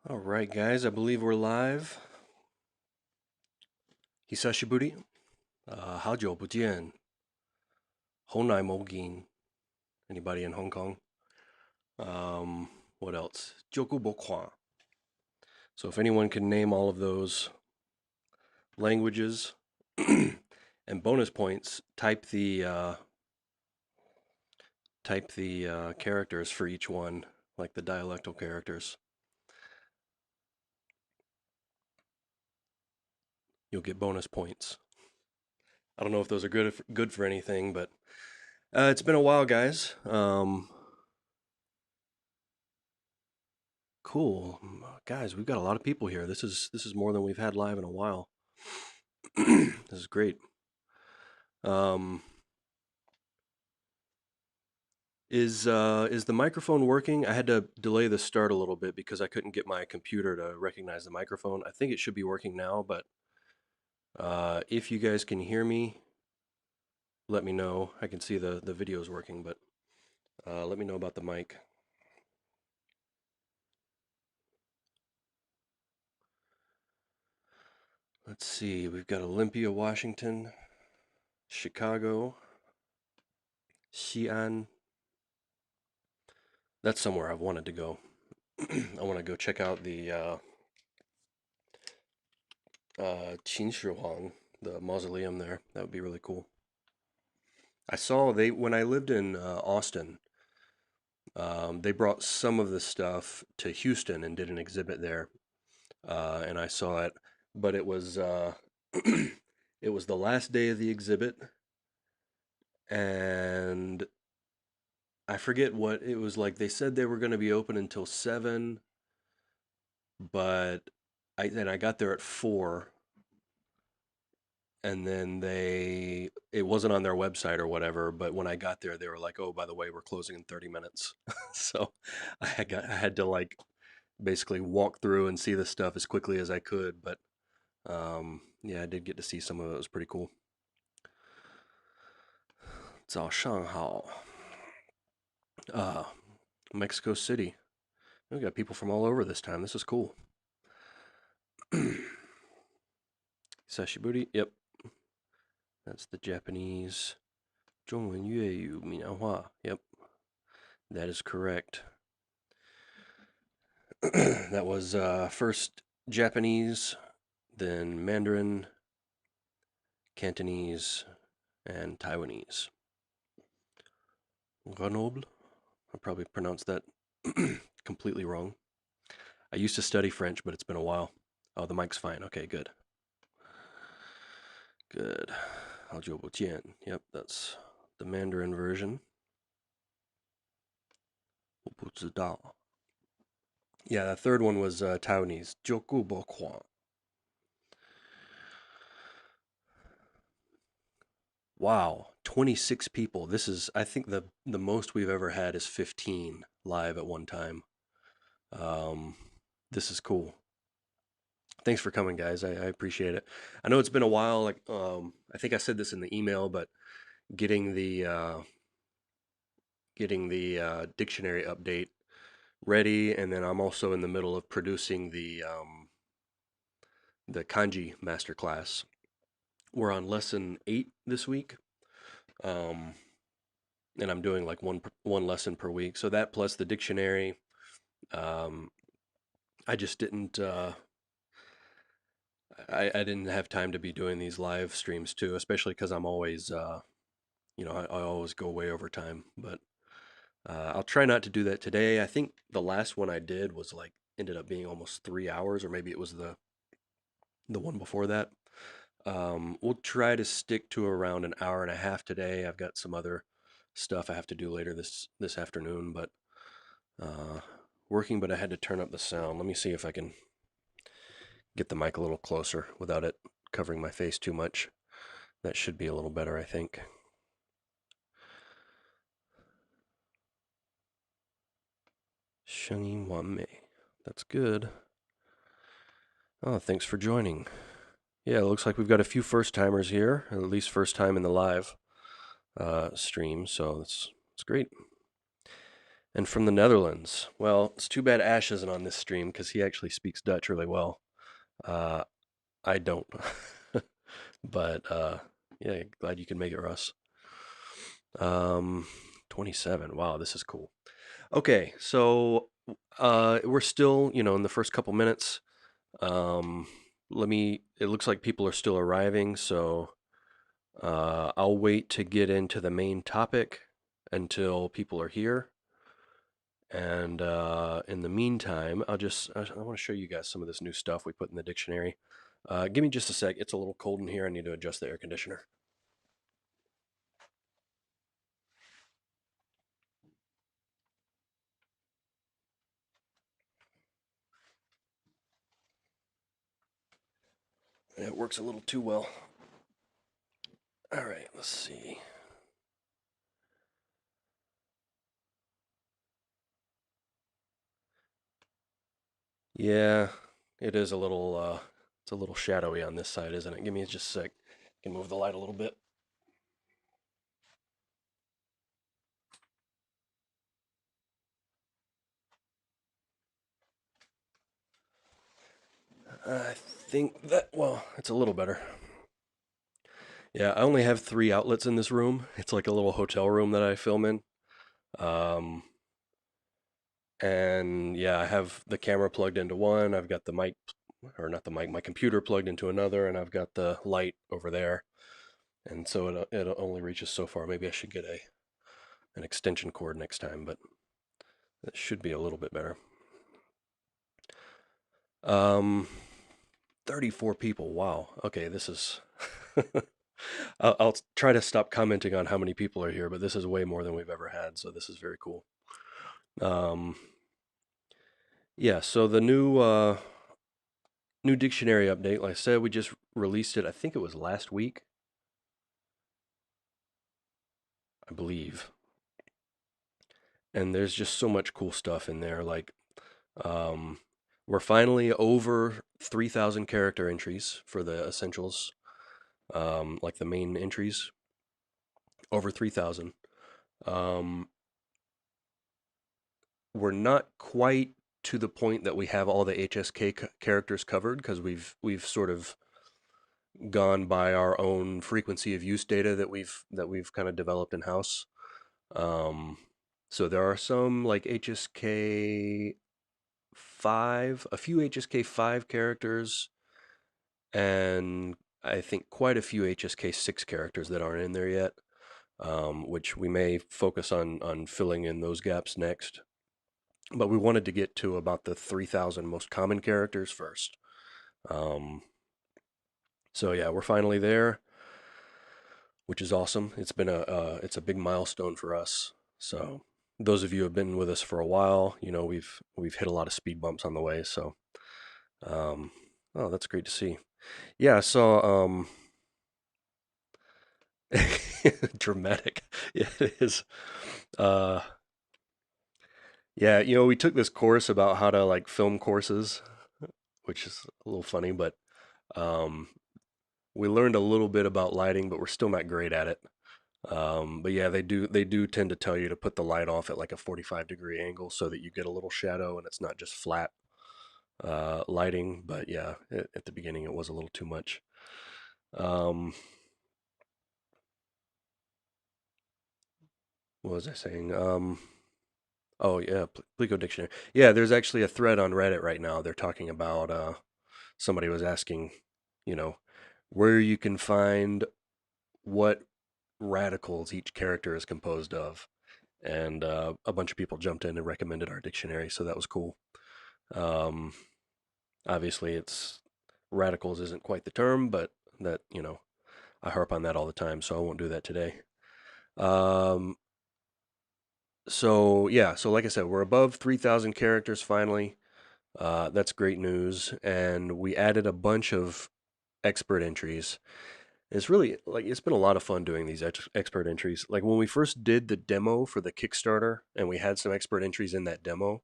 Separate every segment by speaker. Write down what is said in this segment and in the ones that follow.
Speaker 1: All right, guys, I believe we're live. Hisashiburi, 好久不见. Honai Mogin. Anybody in Hong Kong? What else? Joku Bokwan. So if anyone can name all of those languages and bonus points, type the characters for each one, like the dialectal characters. You'll get bonus points. I don't know if those are good for anything, but it's been a while, guys. Cool. Guys, we've got a lot of people here. This is more than we've had live in a while. This is great. Um, is the microphone working? I had to delay the start a little bit because I couldn't get my computer to recognize the microphone. I think it should be working now, but if you guys can hear me, let me know. I can see the video's working, but let me know about the mic. Let's see. We've got Olympia, Washington, Chicago, Xi'an. That's somewhere I've wanted to go. I want to go check out the Qin Shi Huang, the mausoleum there. That would be really cool. I saw when I lived in Austin, they brought some of the stuff to Houston and did an exhibit there, and I saw it, but it was it was the last day of the exhibit, and I forget what it was like. They said they were going to be open until 7, but I got there at 4, and then it wasn't on their website or whatever, but when I got there they were like, oh, by the way, we're closing in 30 minutes. So I had to like basically walk through and see the stuff as quickly as I could, but yeah, I did get to see some of it. It was pretty cool. 早上好. Mexico City. We got people from all over this time. This is cool. Sashiburi. Yep. That's the Japanese. 中文粤语闽南话. Yep. That is correct. That was first Japanese, then Mandarin, Cantonese, and Taiwanese. Grenoble. I probably pronounced that completely wrong. I used to study French, but it's been a while. Oh, the mic's fine. Okay, good. Good. 好久不见. Yep, that's the Mandarin version. 我不知道. Yeah, that third one was Taiwanese. 就顾不狂. Wow, 26 people. This is, I think the most we've ever had is 15 live at one time. This is cool. Thanks for coming, guys. I appreciate it. I know it's been a while. Like, I think I said this in the email, but getting the dictionary update ready, and then I'm also in the middle of producing the kanji masterclass. We're on lesson 8 this week, and I'm doing like one lesson per week. So that plus the dictionary. I just didn't. I didn't have time to be doing these live streams too, especially because I'm always, I always go way over time. But I'll try not to do that today. I think the last one I did was like ended up being almost 3 hours, or maybe it was the one before that. We'll try to stick to around an hour and a half today. I've got some other stuff I have to do later this afternoon, but working. But I had to turn up the sound. Let me see if I can get the mic a little closer without it covering my face too much. That should be a little better, I think. Shengyin Wanmei. That's good. Oh, thanks for joining. Yeah, it looks like we've got a few first timers here, at least first time in the live stream, so it's great. And from the Netherlands. Well, it's too bad Ash isn't on this stream because he actually speaks Dutch really well. Uh, I don't. But yeah, glad you can make it, Russ. Um, 27. Wow, this is cool. Okay, so we're still, in the first couple minutes. Um, it looks like people are still arriving, so I'll wait to get into the main topic until people are here. And in the meantime, I want to show you guys some of this new stuff we put in the dictionary. Give me just a sec. It's a little cold in here. I need to adjust the air conditioner. It works a little too well. All right, let's see. Yeah, it is a little it's a little shadowy on this side, isn't it? Give me just a sec. I can move the light a little bit. I think that, well, it's a little better. Yeah, I only have three outlets in this room. It's like a little hotel room that I film in. Um, and yeah, I have the camera plugged into one. I've got the mic, or not the mic, my computer plugged into another, and I've got the light over there. And so it only reaches so far. Maybe I should get an extension cord next time, but it should be a little bit better. Um, 34 people. Wow. Okay, this is. I'll try to stop commenting on how many people are here, but this is way more than we've ever had, so this is very cool. Um, yeah, so the new dictionary update, like I said, we just released it. I think it was last week, I believe. And there's just so much cool stuff in there. Like, um, we're finally over 3,000 character entries for the essentials, like the main entries, over 3,000. Um, we're not quite to the point that we have all the HSK characters covered because we've sort of gone by our own frequency of use data that we've kind of developed in house. Um, so there are some like HSK 5, a few HSK 5 characters, and I think quite a few HSK 6 characters that aren't in there yet, which we may focus on filling in those gaps next. But we wanted to get to about the 3,000 most common characters first. Um, so yeah, we're finally there, which is awesome. It's a big milestone for us. So those of you who have been with us for a while, we've hit a lot of speed bumps on the way. So um, oh, that's great to see. Yeah, so dramatic. Yeah, it is. Uh, yeah, we took this course about how to like film courses, which is a little funny, but um, we learned a little bit about lighting, but we're still not great at it. But yeah, they do tend to tell you to put the light off at like a 45-degree angle so that you get a little shadow and it's not just flat lighting. But yeah, at the beginning it was a little too much. Um, what was I saying? Oh yeah, Plico Dictionary. Yeah, there's actually a thread on Reddit right now. They're talking about somebody was asking, you know, where you can find what radicals each character is composed of, and a bunch of people jumped in and recommended our dictionary, so that was cool. Um, Obviously, it's radicals isn't quite the term, but that I harp on that all the time, so I won't do that today. Um, so yeah, so like I said, we're above 3,000 characters finally. That's great news, and we added a bunch of expert entries. It's really like it's been a lot of fun doing these expert entries. Like when we first did the demo for the Kickstarter, and we had some expert entries in that demo,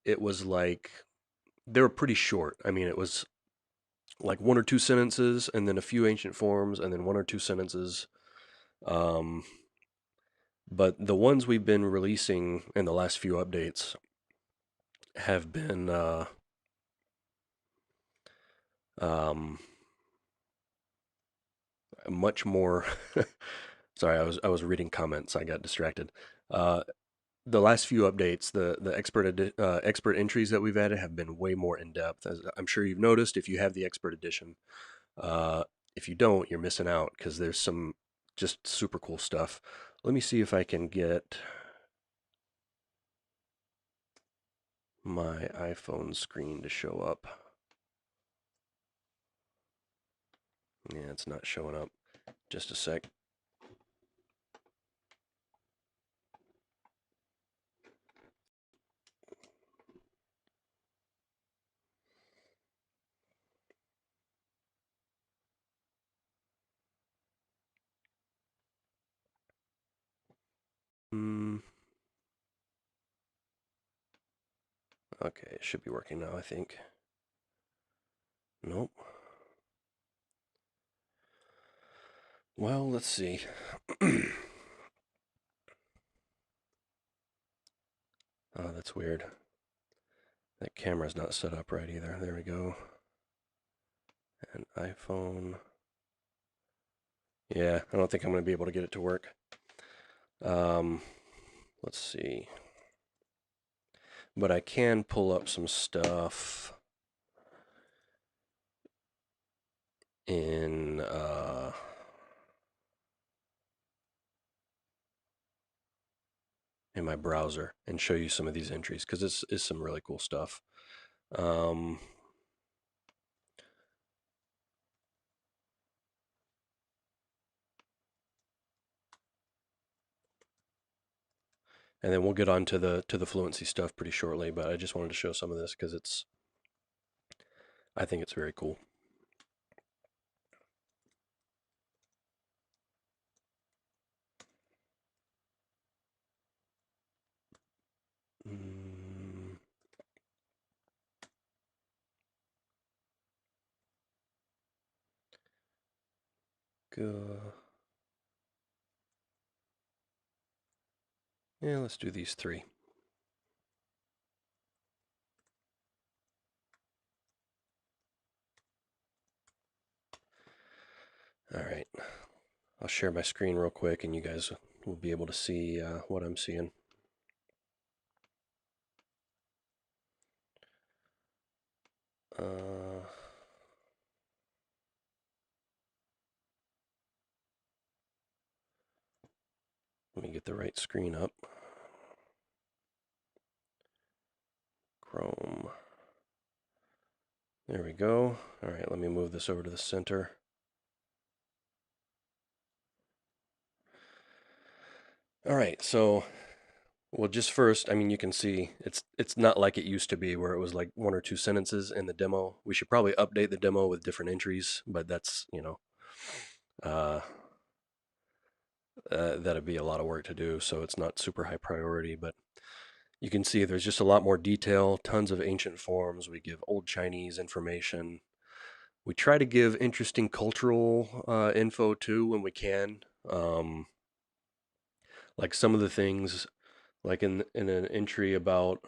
Speaker 1: it was like they were pretty short. I mean, it was like one or two sentences, and then a few ancient forms, and then one or two sentences. Um, But the ones we've been releasing in the last few updates have been um, much more. Sorry, I was reading comments. I got distracted. Uh, the last few updates, the expert entries that we've added have been way more in depth. As I'm sure you've noticed, if you have the expert edition, uh, if you don't, you're missing out because there's some just super cool stuff. Let me see if I can get my iPhone screen to show up. Yeah, it's not showing up. Just a sec. Mm, okay, it should be working now, I think. Nope. Well, let's see. Oh, that's weird. That camera's not set up right either. There we go. An iPhone. Yeah, I don't think I'm going to be able to get it to work. Um, let's see. But I can pull up some stuff in in my browser and show you some of these entries because this is some really cool stuff. Um, and then we'll get on to the fluency stuff pretty shortly. But I just wanted to show some of this because I think it's very cool. Mm, go. Yeah, let's do these three. All right. I'll share my screen real quick and you guys will be able to see what I'm seeing. Uh, let me get the right screen up. Chrome. There we go. All right, let me move this over to the center. All right, so well, just first, I mean, you can see it's not like it used to be where it was like one or two sentences in the demo. We should probably update the demo with different entries, but that's, uh, that'd be a lot of work to do, so it's not super high priority. But you can see there's just a lot more detail, tons of ancient forms. We give old Chinese information. We try to give interesting cultural info too when we can. Like some of the things, like in an entry about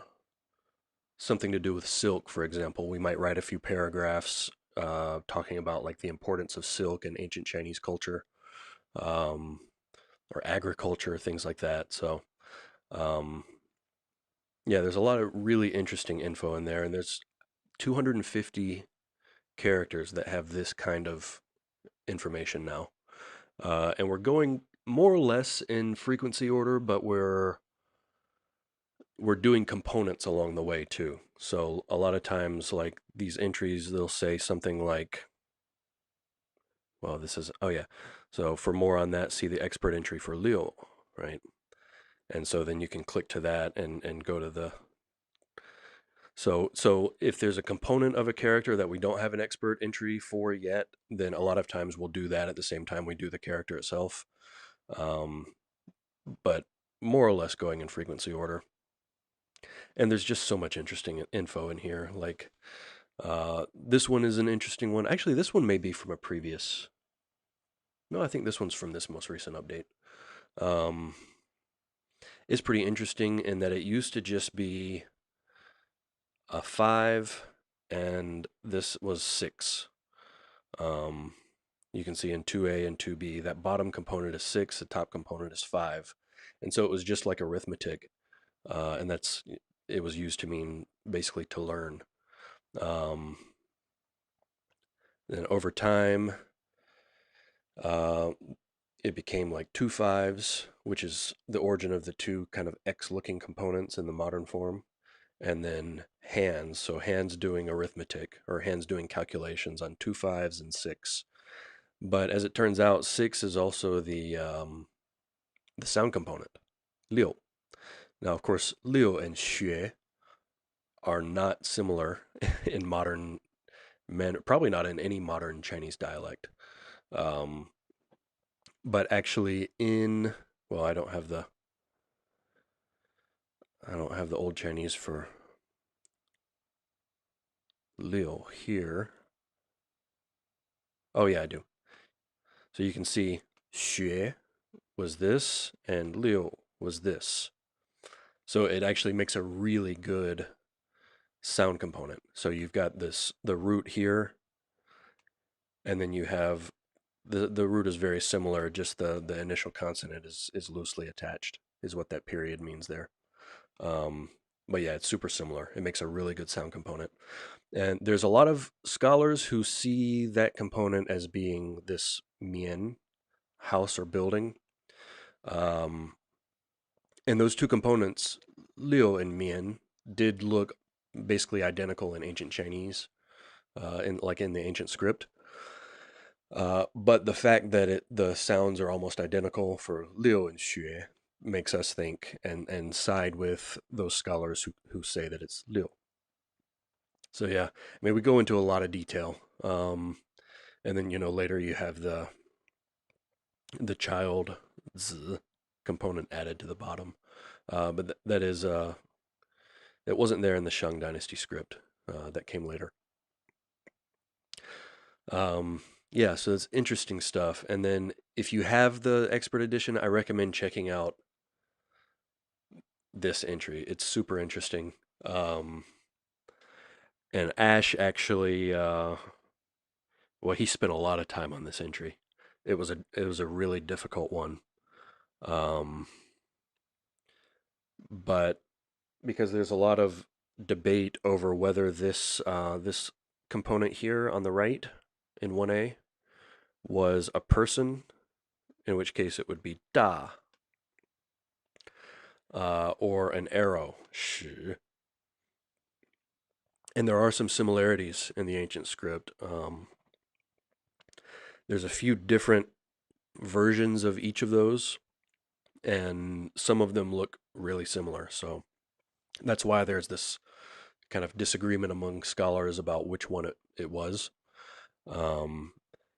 Speaker 1: something to do with silk, for example, we might write a few paragraphs talking about like the importance of silk in ancient Chinese culture, um, or agriculture, things like that. So, um, yeah, there's a lot of really interesting info in there, and there's 250 characters that have this kind of information now, and we're going more or less in frequency order, but we're doing components along the way too. So a lot of times, like these entries, they'll say something like, well, this is, oh yeah. So for more on that, see the expert entry for Leo, right? And so then you can click to that and go to the, so if there's a component of a character that we don't have an expert entry for yet, then a lot of times we'll do that at the same time we do the character itself. Um, but more or less going in frequency order. And there's just so much interesting info in here. Like this one is an interesting one. Actually, this one may be from a previous. No, I think this one's from this most recent update. Um, is pretty interesting in that it used to just be a 5 and this was 6. Um, you can see in 2A and 2B that bottom component is 6, the top component is 5. And so it was just like arithmetic. And it was used to mean basically to learn. Um, then over time, uh, it became like 2 5s, which is the origin of the two kind of X looking components in the modern form. And then hands, so hands doing arithmetic or hands doing calculations on 2 5s and 6. But as it turns out, 6 is also the sound component, liu. Now, of course, liu and xue are not similar in modern probably not in any modern Chinese dialect. Um, but actually, well, I don't have the old Chinese for liu here. Oh yeah, I do. So you can see xue was this and liu was this. So it actually makes a really good sound component. So you've got the root here, and then you have the root is very similar, just the initial consonant is loosely attached, is what that period means there. Um, but yeah, it's super similar. It makes a really good sound component. And there's a lot of scholars who see that component as being this mien, house or building. Um, and those two components, liu and mien, did look basically identical in ancient Chinese, in the ancient script. But the fact that the sounds are almost identical for liu and xue makes us think and side with those scholars who say that it's liu. So yeah, I mean we go into a lot of detail, and then later you have the child z component added to the bottom, but that is it wasn't there in the Shang Dynasty script that came later. Um, yeah, so it's interesting stuff. And then if you have the expert edition, I recommend checking out this entry. It's super interesting. Um, and Ash actually, well, he spent a lot of time on this entry. It was a really difficult one, um, but because there's a lot of debate over whether this component here on the right in 1A was a person, in which case it would be da, or an arrow, shi. And there are some similarities in the ancient script. There's a few different versions of each of those, and some of them look really similar. So that's why there's this kind of disagreement among scholars about which one it was. Um,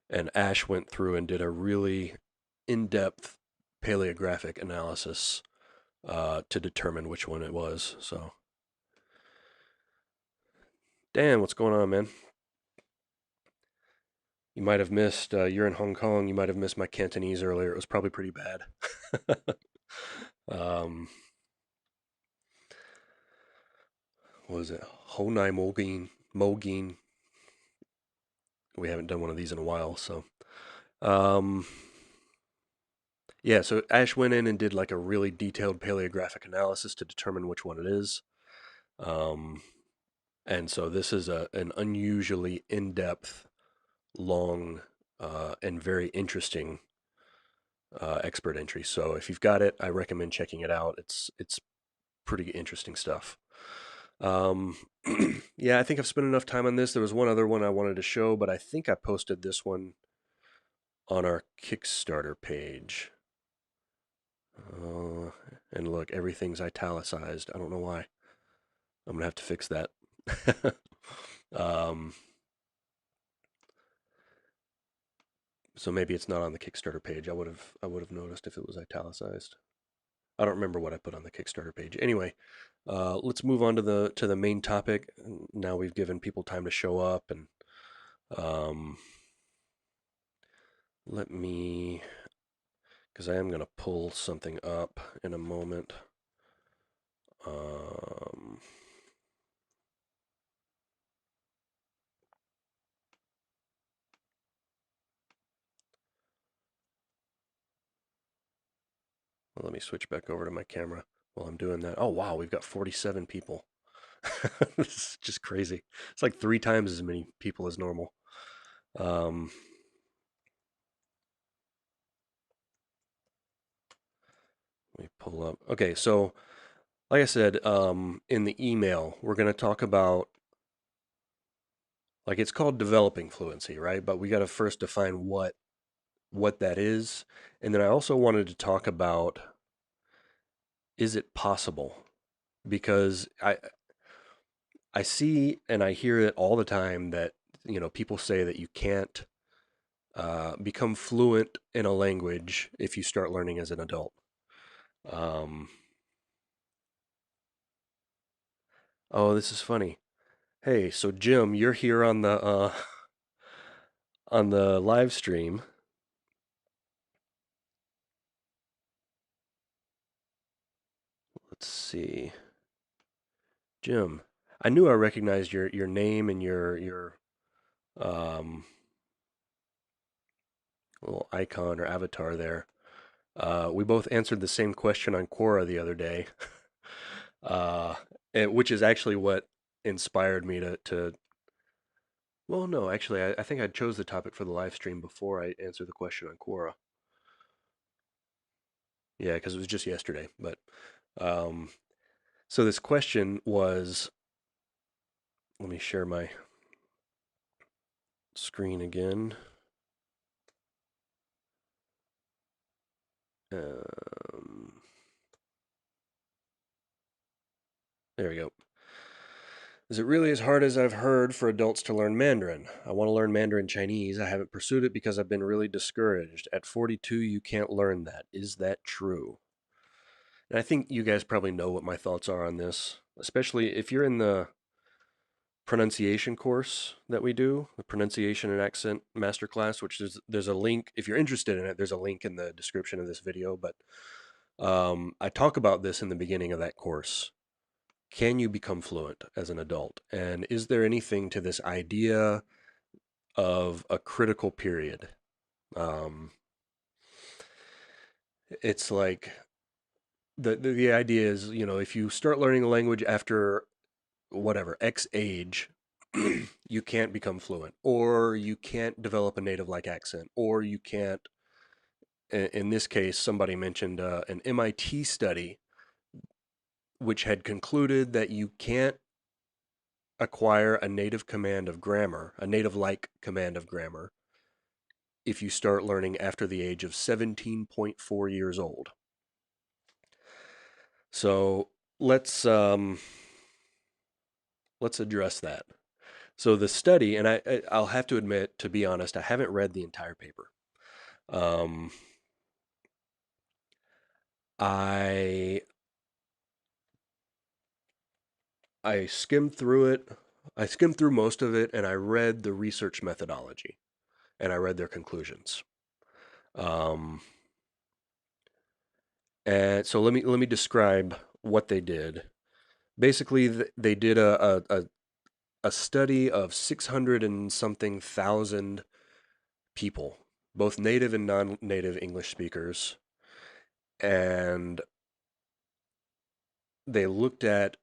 Speaker 1: and Ash went through and did a really in-depth paleographic analysis to determine which one it was. So, Dan, what's going on, man? You might have missed, you're in Hong Kong, you might have missed my Cantonese earlier. It was probably pretty bad. um, what was it? Honai Mogin. Mogin. We haven't done one of these in a while, so. Um, yeah, so Ash went in and did like a really detailed paleographic analysis to determine which one it is. Um, and so this is an unusually in-depth, long, and very interesting expert entry. So if you've got it, I recommend checking it out. It's pretty interesting stuff. Um, yeah, I think I've spent enough time on this. There was one other one I wanted to show, but I think I posted this one on our Kickstarter page. Uh, and look, everything's italicized. I don't know why. I'm gonna have to fix that. um, so maybe it's not on the Kickstarter page. I would have noticed if it was italicized. I don't remember what I put on the Kickstarter page. Anyway, let's move on to the main topic. Now we've given people time to show up, and um, let me, because I am going to pull something up in a moment. Um, well, let me switch back over to my camera while I'm doing that. Oh, wow, we've got 47 people. This is just crazy. It's like 3 times as many people as normal. Um, Let me pull up. Okay, so like I said, in the email, we're going to talk about, like, it's called developing fluency, right? But we got to first define what that is, and then I also wanted to talk about, is it possible? Because I see and I hear it all the time that people say that you can't become fluent in a language if you start learning as an adult. Um, oh, this is funny. Hey, so Jim, you're here on the live stream. Let's see. Jim, I knew I recognized your name and your um, little icon or avatar there. We both answered the same question on Quora the other day, uh, which is actually what inspired me to. Well, no, actually, I think I chose the topic for the live stream before I answered the question on Quora. Yeah, because it was just yesterday. But um, so this question was. Let me share my screen again. Um, there we go. Is it really as hard as I've heard for adults to learn Mandarin? I want to learn Mandarin Chinese. I haven't pursued it because I've been really discouraged. At 42, you can't learn that. Is that true? And I think you guys probably know what my thoughts are on this, especially if you're in the pronunciation course that we do, the pronunciation and accent masterclass, which is there's a link if you're interested in it. There's a link in the description of this video, but I talk about this in the beginning of that course. Can you become fluent as an adult? And is there anything to this idea of a critical period? Um, it's like the idea is, if you start learning a language after whatever X age, you can't become fluent, or you can't develop a native like accent, or you can't. In this case, somebody mentioned an MIT study which had concluded that you can't acquire a native command of grammar, a native like command of grammar, if you start learning after the age of 17.4 years old. So let's address that. So the study, and I'll have to admit, to be honest, I haven't read the entire paper. Um, I I skimmed through it. I skimmed through most of it, and I read the research methodology, and I read their conclusions. Um, and so let me describe what they did. Basically, they did a study of 600 and something thousand people, both native and non-native English speakers, and they looked at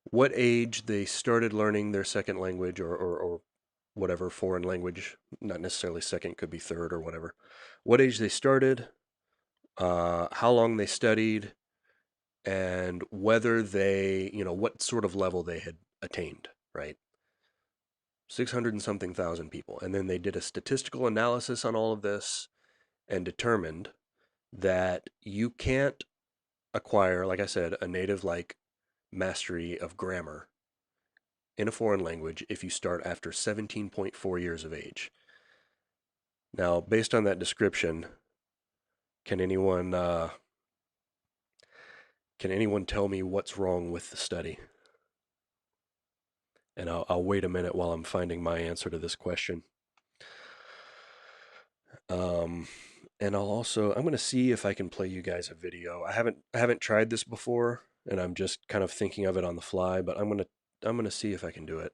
Speaker 1: what age they started learning their second language or whatever foreign language, not necessarily second, could be third or whatever. What age they started, how long they studied, and whether they, what sort of level they had attained, right? 600 and something thousand people. And then they did a statistical analysis on all of this and determined that you can't acquire, like I said, a native like mastery of grammar in a foreign language if you start after 17.4 years of age. Now, based on that description, can anyone tell me what's wrong with the study? And I'll wait a minute while I'm finding my answer to this question. Um, and I'm going to see if I can play you guys a video. I haven't tried this before, and I'm just kind of thinking of it on the fly, but I'm gonna see if I can do it.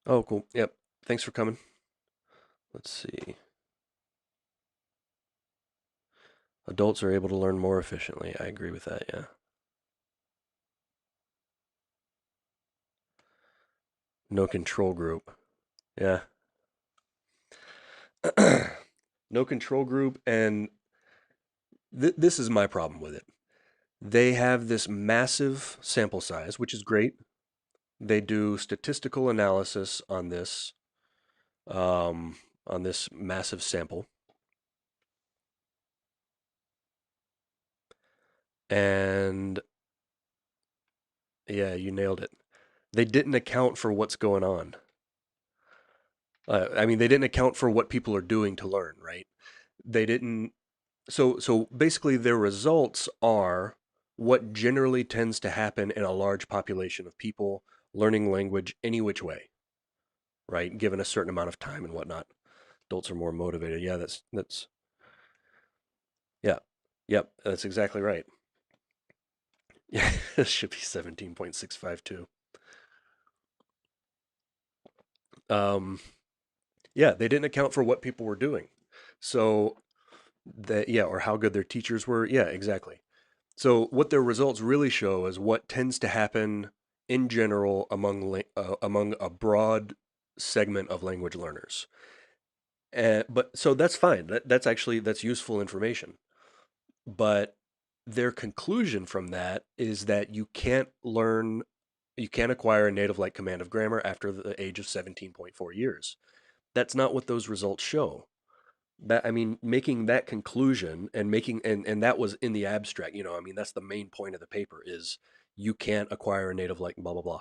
Speaker 1: Oh, cool. Yep. Thanks for coming. Let's see. Adults are able to learn more efficiently. I agree with that, yeah. No control group. Yeah. No control group, and this is my problem with it. They have this massive sample size, which is great. They do statistical analysis um, on this massive sample, and yeah, you nailed it. They didn't account for what's going on. I mean, they didn't account for what people are doing to learn, right? They didn't. So basically, their results are what generally tends to happen in a large population of people learning language any which way, right? Given a certain amount of time and whatnot. Adults are more motivated. Yeah, that's yeah, yep, that's exactly right. Yeah, it should be 17.652. Um, yeah, they didn't account for what people were doing. So that yeah, or how good their teachers were. Yeah, exactly. So what their results really show is what tends to happen in general among a broad segment of language learners. But so that's fine. That's useful information. But their conclusion from that is that you can't acquire a native like command of grammar after the age of 17.4 years. That's not what those results show. That I mean, making that conclusion and and that was in the abstract, I mean, that's the main point of the paper is you can't acquire a native like blah blah blah.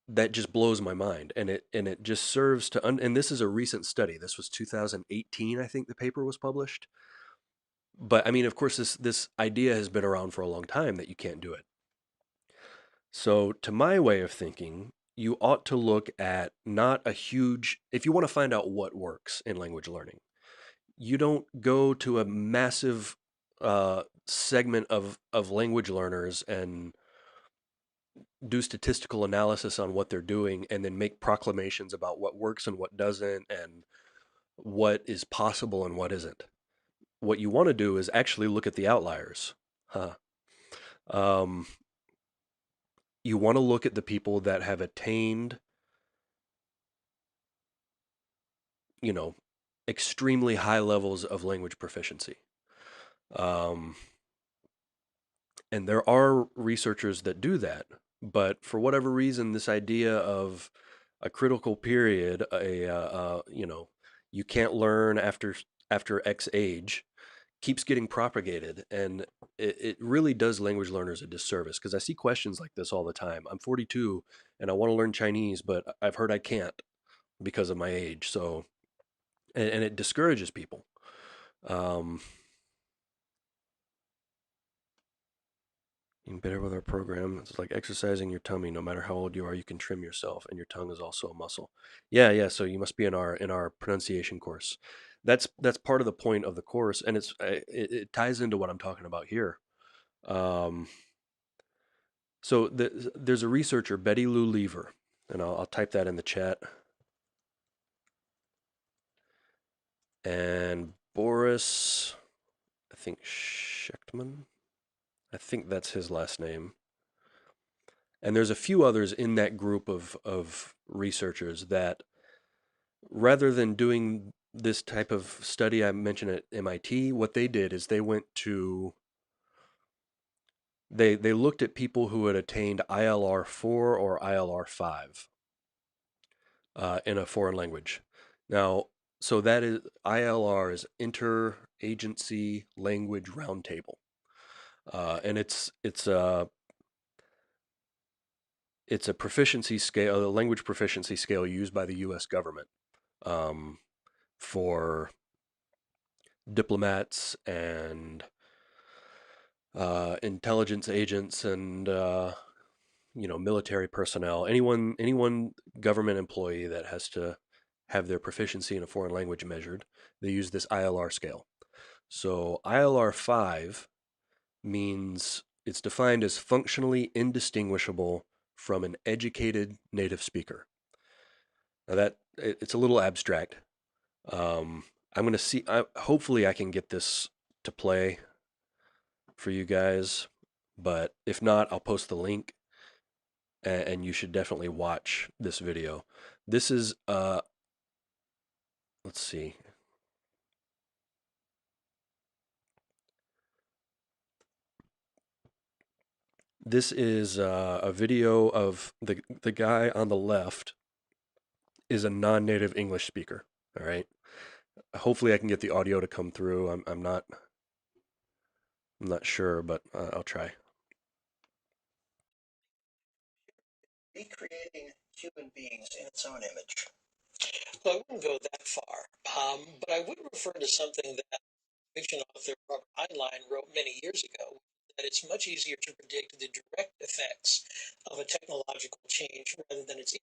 Speaker 1: That just blows my mind, and it just serves to and this is a recent study. This was 2018, I think the paper was published. But I mean, of course, this idea has been around for a long time that you can't do it. So, to my way of thinking, you ought to look at not a huge, if you want to find out what works in language learning, you don't go to a massive segment of language learners and do statistical analysis on what they're doing and then make proclamations about what works and what doesn't and what is possible and what isn't. What you want to do is actually look at the outliers. Huh. Um, you want to look at the people that have attained, you know, extremely high levels of language proficiency. Um, and there are researchers that do that, but for whatever reason, this idea of a critical period, you can't learn after X age, keeps getting propagated, and it really does language learners a disservice because I see questions like this all the time. I'm 42 and I want to learn Chinese, but I've heard I can't because of my age. So, and it discourages people. Um, Getting better with our program. It's like exercising your tummy. No matter how old you are, you can trim yourself, and your tongue is also a muscle. Yeah, yeah. So you must be in our pronunciation course. That's part of the point of the course, and it ties into what I'm talking about here. Um, there's a researcher, Betty Lou Lever, and I'll type that in the chat. And Boris, I think Schechtman. I think that's his last name. And there's a few others in that group of researchers that rather than doing this type of study I mentioned at MIT, what they did is they looked at people who had attained ILR 4 or ILR 5 in a foreign language. Now, so that is ILR is Interagency Language Roundtable, and it's a proficiency scale, a language proficiency scale used by the U.S. government um, for diplomats and intelligence agents and military personnel, anyone government employee that has to have their proficiency in a foreign language measured. They use this ILR scale. So ILR 5 means it's defined as functionally indistinguishable from an educated native speaker. Now it's a little abstract. I'm going to see. Hopefully, I can get this to play for you guys, but if not, I'll post the link, and you should definitely watch this video. This is let's see. This is a video of the guy on the left is a non-native English speaker. All right. Hopefully, I can get the audio to come through. I'm not sure, but I'll try. Recreating human beings in its own image. Well, I wouldn't go that far, but I would refer to something that fiction author Robert Heinlein wrote many years ago, that it's much easier to predict the direct effects of a technological change rather than its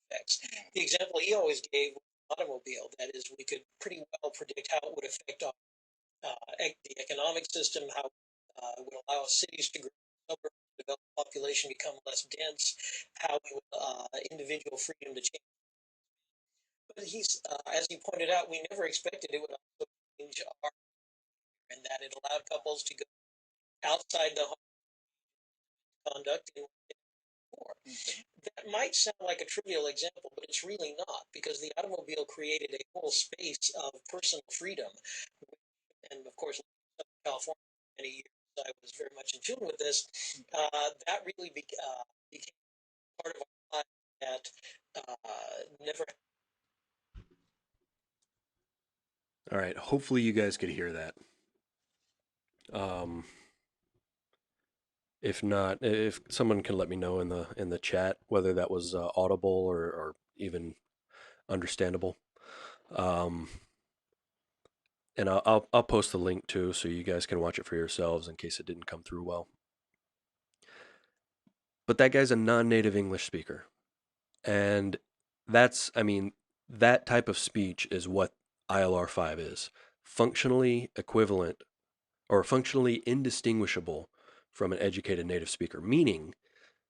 Speaker 1: effects. The example he always gave was the automobile. That is, we could pretty well predict how it would affect the economic system, how it would allow cities to grow, suburbs to develop, population become less dense, how we would individual freedom to change. But as he pointed out, we never expected it would also change our, and that it allowed couples to go outside the home conduct in more. That might sound like a trivial example, but it's really not, because the automobile created a whole space of personal freedom. And of course, in California, for many years, I was very much in tune with this. That really became part of our life that never. All right. Hopefully, you guys could hear that. Um, if not, if someone can let me know in the chat whether that was audible or even understandable. Um, and I'll post the link too, so you guys can watch it for yourselves in case it didn't come through well. But that guy's a non-native English speaker, and I mean, that type of speech is what ILR 5 is: functionally equivalent or functionally indistinguishable from an educated native speaker, meaning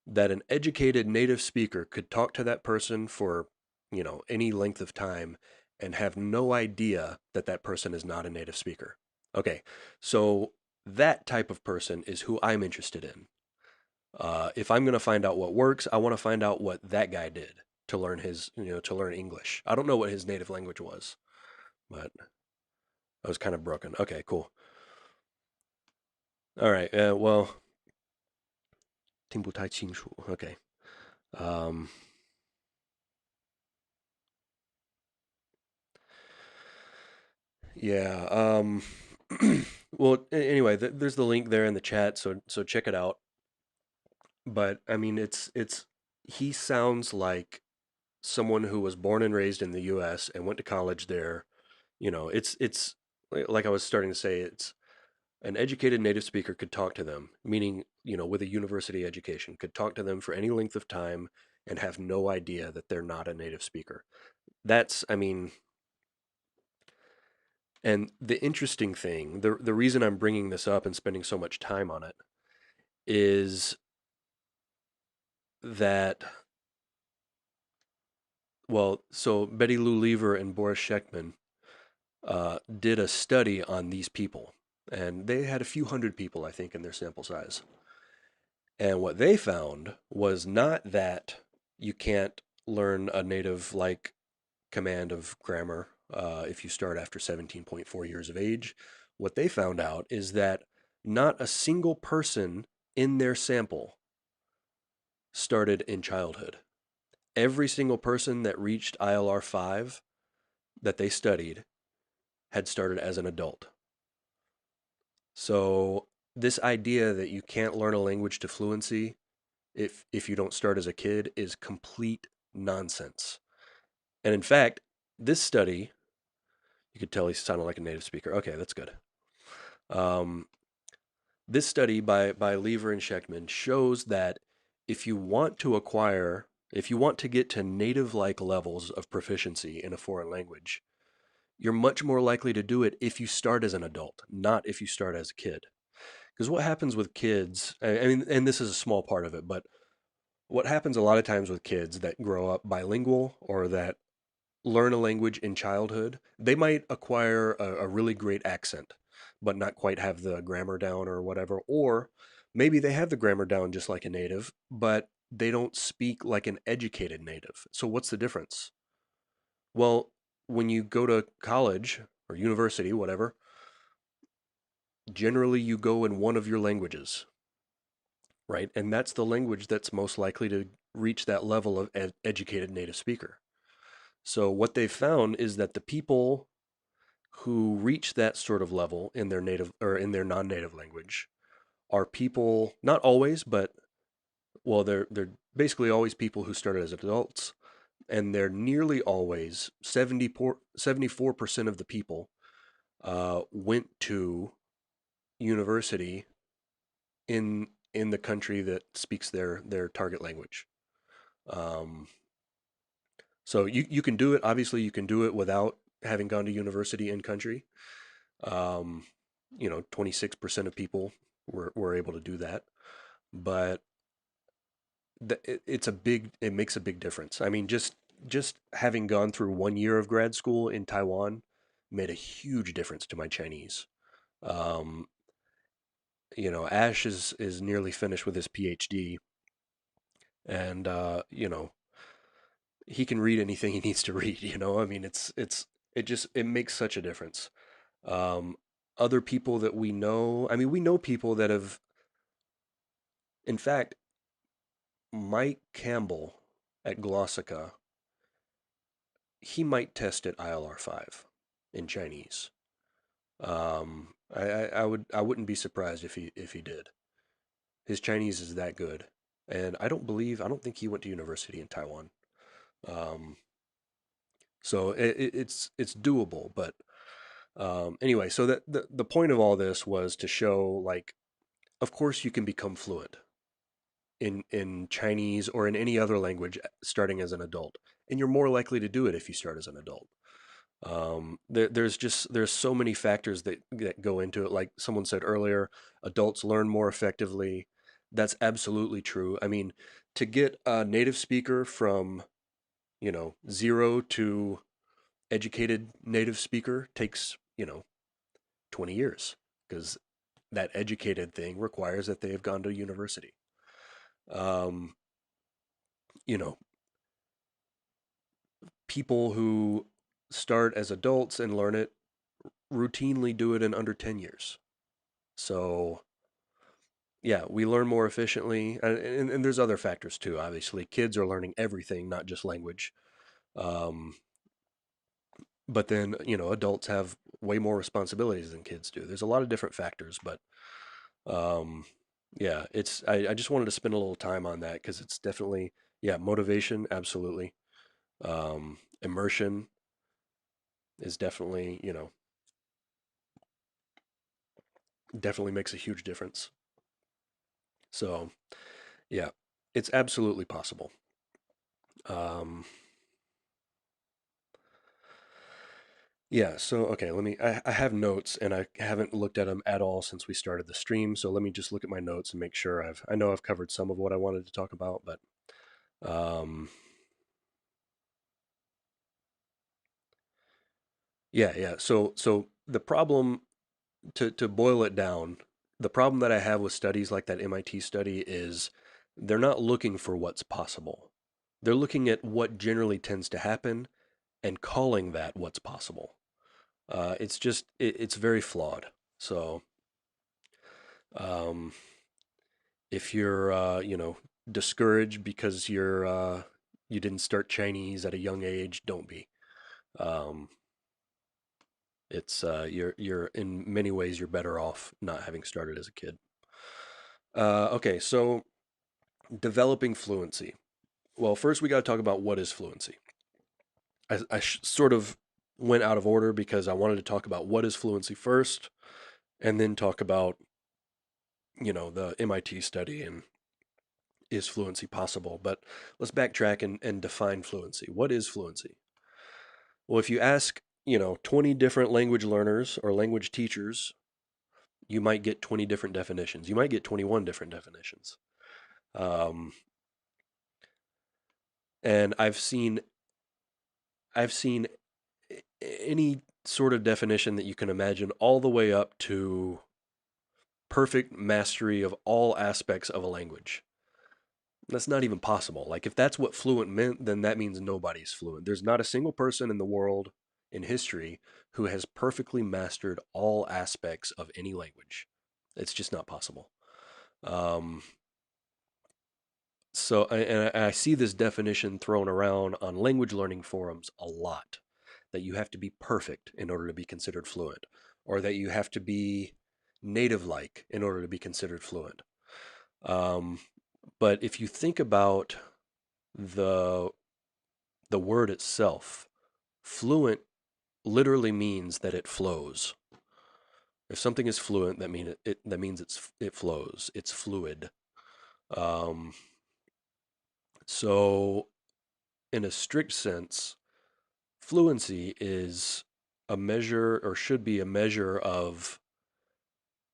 Speaker 1: that an educated native speaker could talk to that person for, any length of time and have no idea that that person is not a native speaker. Okay, so that type of person is who I'm interested in. If I'm going to find out what works, I want to find out what that guy did to learn to learn English. I don't know what his native language was, but I was kind of broken. Okay, cool. All right. Well, 听不太清楚. Okay. Um, Yeah. Well, anyway, there's the link there in the chat, so check it out. But I mean, it's he sounds like someone who was born and raised in the U.S. and went to college there. It's like I was starting to say, it's an educated native speaker could talk to them, meaning with a university education, could talk to them for any length of time and have no idea that they're not a native speaker. I mean, and the interesting thing, the reason I'm bringing this up and spending so much time on it is that, well, so Betty Lou Lever and Boris Shechtman did a study on these people, and they had a few hundred people, I think, in their sample size. And what they found was not that you can't learn a native like command of grammar if you start after 17.4 years of age. What they found out is that not a single person in their sample started in childhood. Every single person that reached ILR 5 that they studied had started as an adult. So, this idea that you can't learn a language to fluency if you don't start as a kid is complete nonsense. And in fact, this study, you could tell he sounded like a native speaker. Okay, that's good. Um, This study by Lever and Sheckman shows that if you want to acquire, if you want to get to native-like levels of proficiency in a foreign language, you're much more likely to do it if you start as an adult, not if you start as a kid. Because what happens with kids, I mean, and this is a small part of it, but what happens a lot of times with kids that grow up bilingual or that learn a language in childhood, they might acquire a really great accent, but not quite have the grammar down or whatever. Or maybe they have the grammar down just like a native, but they don't speak like an educated native. So what's the difference? Well, when you go to college or university, whatever, generally you go in one of your languages, right? And that's the language that's most likely to reach that level of educated native speaker. So what they've found is that the people who reach that sort of level in their native or in their non-native language are people, not always, but well, they're basically always people who started as adults, and they're nearly always 74% of the people went to university in the country that speaks their target language. Um, so you can do it. Obviously, you can do it without having gone to university in country. Um, 26% of people were able to do that, but it makes a big difference. I mean, just having gone through 1 year of grad school in Taiwan made a huge difference to my Chinese. Um, Ash is nearly finished with his PhD, and he can read anything he needs to read. I mean, it makes such a difference. Um, Other people that we know, I mean, we know people that have, in fact, Mike Campbell at Glossica, he might test at ILR 5 in Chinese. I wouldn't be surprised if he did. His Chinese is that good, and I don't think he went to university in Taiwan. Um, so it's doable, but anyway, so that the point of all this was to show, like, of course you can become fluent in Chinese or in any other language starting as an adult, and you're more likely to do it if you start as an adult. There's so many factors that go into it. Like someone said earlier, adults learn more effectively. That's absolutely true. I mean, to get a native speaker from, zero to educated native speaker takes, 20 years because that educated thing requires that they have gone to university. Um, you know, People who start as adults and learn it routinely do it in under 10 years. So, yeah, we learn more efficiently. And there's other factors too, obviously. Kids are learning everything, not just language. Um, but then, adults have way more responsibilities than kids do. There's a lot of different factors, but um, yeah, I just wanted to spend a little time on that because it's definitely, yeah, motivation, absolutely. Immersion is definitely, definitely makes a huge difference. So, yeah, it's absolutely possible. Um, yeah, so okay, I have notes and I haven't looked at them at all since we started the stream. So let me just look at my notes and make sure I know I've covered some of what I wanted to talk about, but um, yeah. So the problem, to boil it down, the problem that I have with studies like that MIT study is they're not looking for what's possible. They're looking at what generally tends to happen and calling that what's possible. It's very flawed. So um, if you're discouraged because you didn't start Chinese at a young age, don't be. Um, it's you're in many ways you're better off not having started as a kid. Okay, so developing fluency. Well, first we got to talk about what is fluency. Sort of went out of order because I wanted to talk about what is fluency first, and then talk about the MIT study and is fluency possible? But let's backtrack and define fluency. What is fluency? Well, if you ask, 20 different language learners or language teachers, you might get 20 different definitions. You might get 21 different definitions. Um, and I've seen any sort of definition that you can imagine all the way up to perfect mastery of all aspects of a language. That's not even possible. Like, if that's what fluent meant, then that means nobody's fluent. There's not a single person in the world in history who has perfectly mastered all aspects of any language. It's just not possible. Um, and I see this definition thrown around on language learning forums a lot, that you have to be perfect in order to be considered fluent, or that you have to be native like in order to be considered fluent. Um, but if you think about the the word itself, fluent literally means that it flows. If something is fluent, that means it flows. It's fluid. Um, so, in a strict sense, fluency is a measure, or should be a measure, of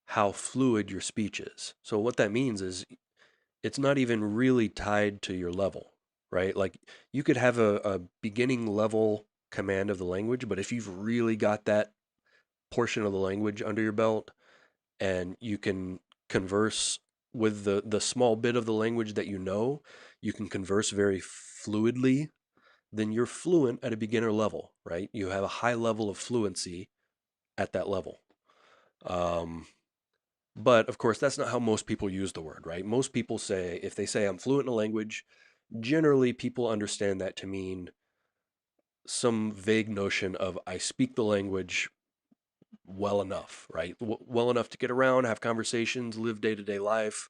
Speaker 1: how fluid your speech is. So what that means is it's not even really tied to your level, right? Like, you could have a beginning level command of the language, but if you've really got that portion of the language under your belt and you can converse with the small bit of the language that you can converse very fluidly, then you're fluent at a beginner level, right? You have a high level of fluency at that level. Um, but of course, that's not how most people use the word, right? Most people say, if they say I'm fluent in a language, generally people understand that to mean some vague notion of I speak the language well enough, right? Well enough to get around, have conversations, live day to day life.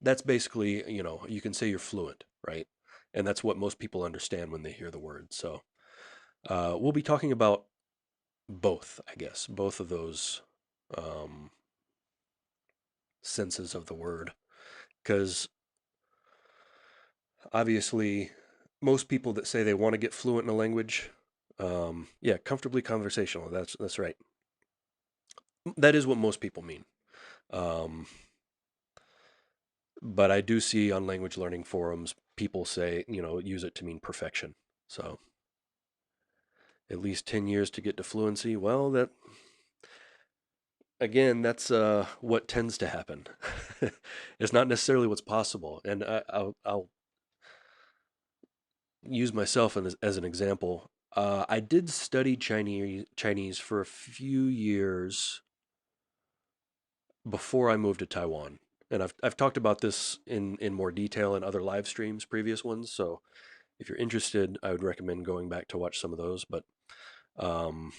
Speaker 1: That's basically, you can say you're fluent, right? And that's what most people understand when they hear the word. So we'll be talking about both, I guess, both of those um, senses of the word. Because obviously, most people that say they want to get fluent in a language, yeah, comfortably conversational. That's right. That is what most people mean. Um, but I do see on language learning forums people say, use it to mean perfection. So at least 10 years to get to fluency. Well, that again, that's what tends to happen. It's not necessarily what's possible. And I'll use myself as an example. I did study Chinese for a few years before I moved to Taiwan. And I've talked about this in more detail in other live streams, previous ones. So if you're interested, I would recommend going back to watch some of those. But um,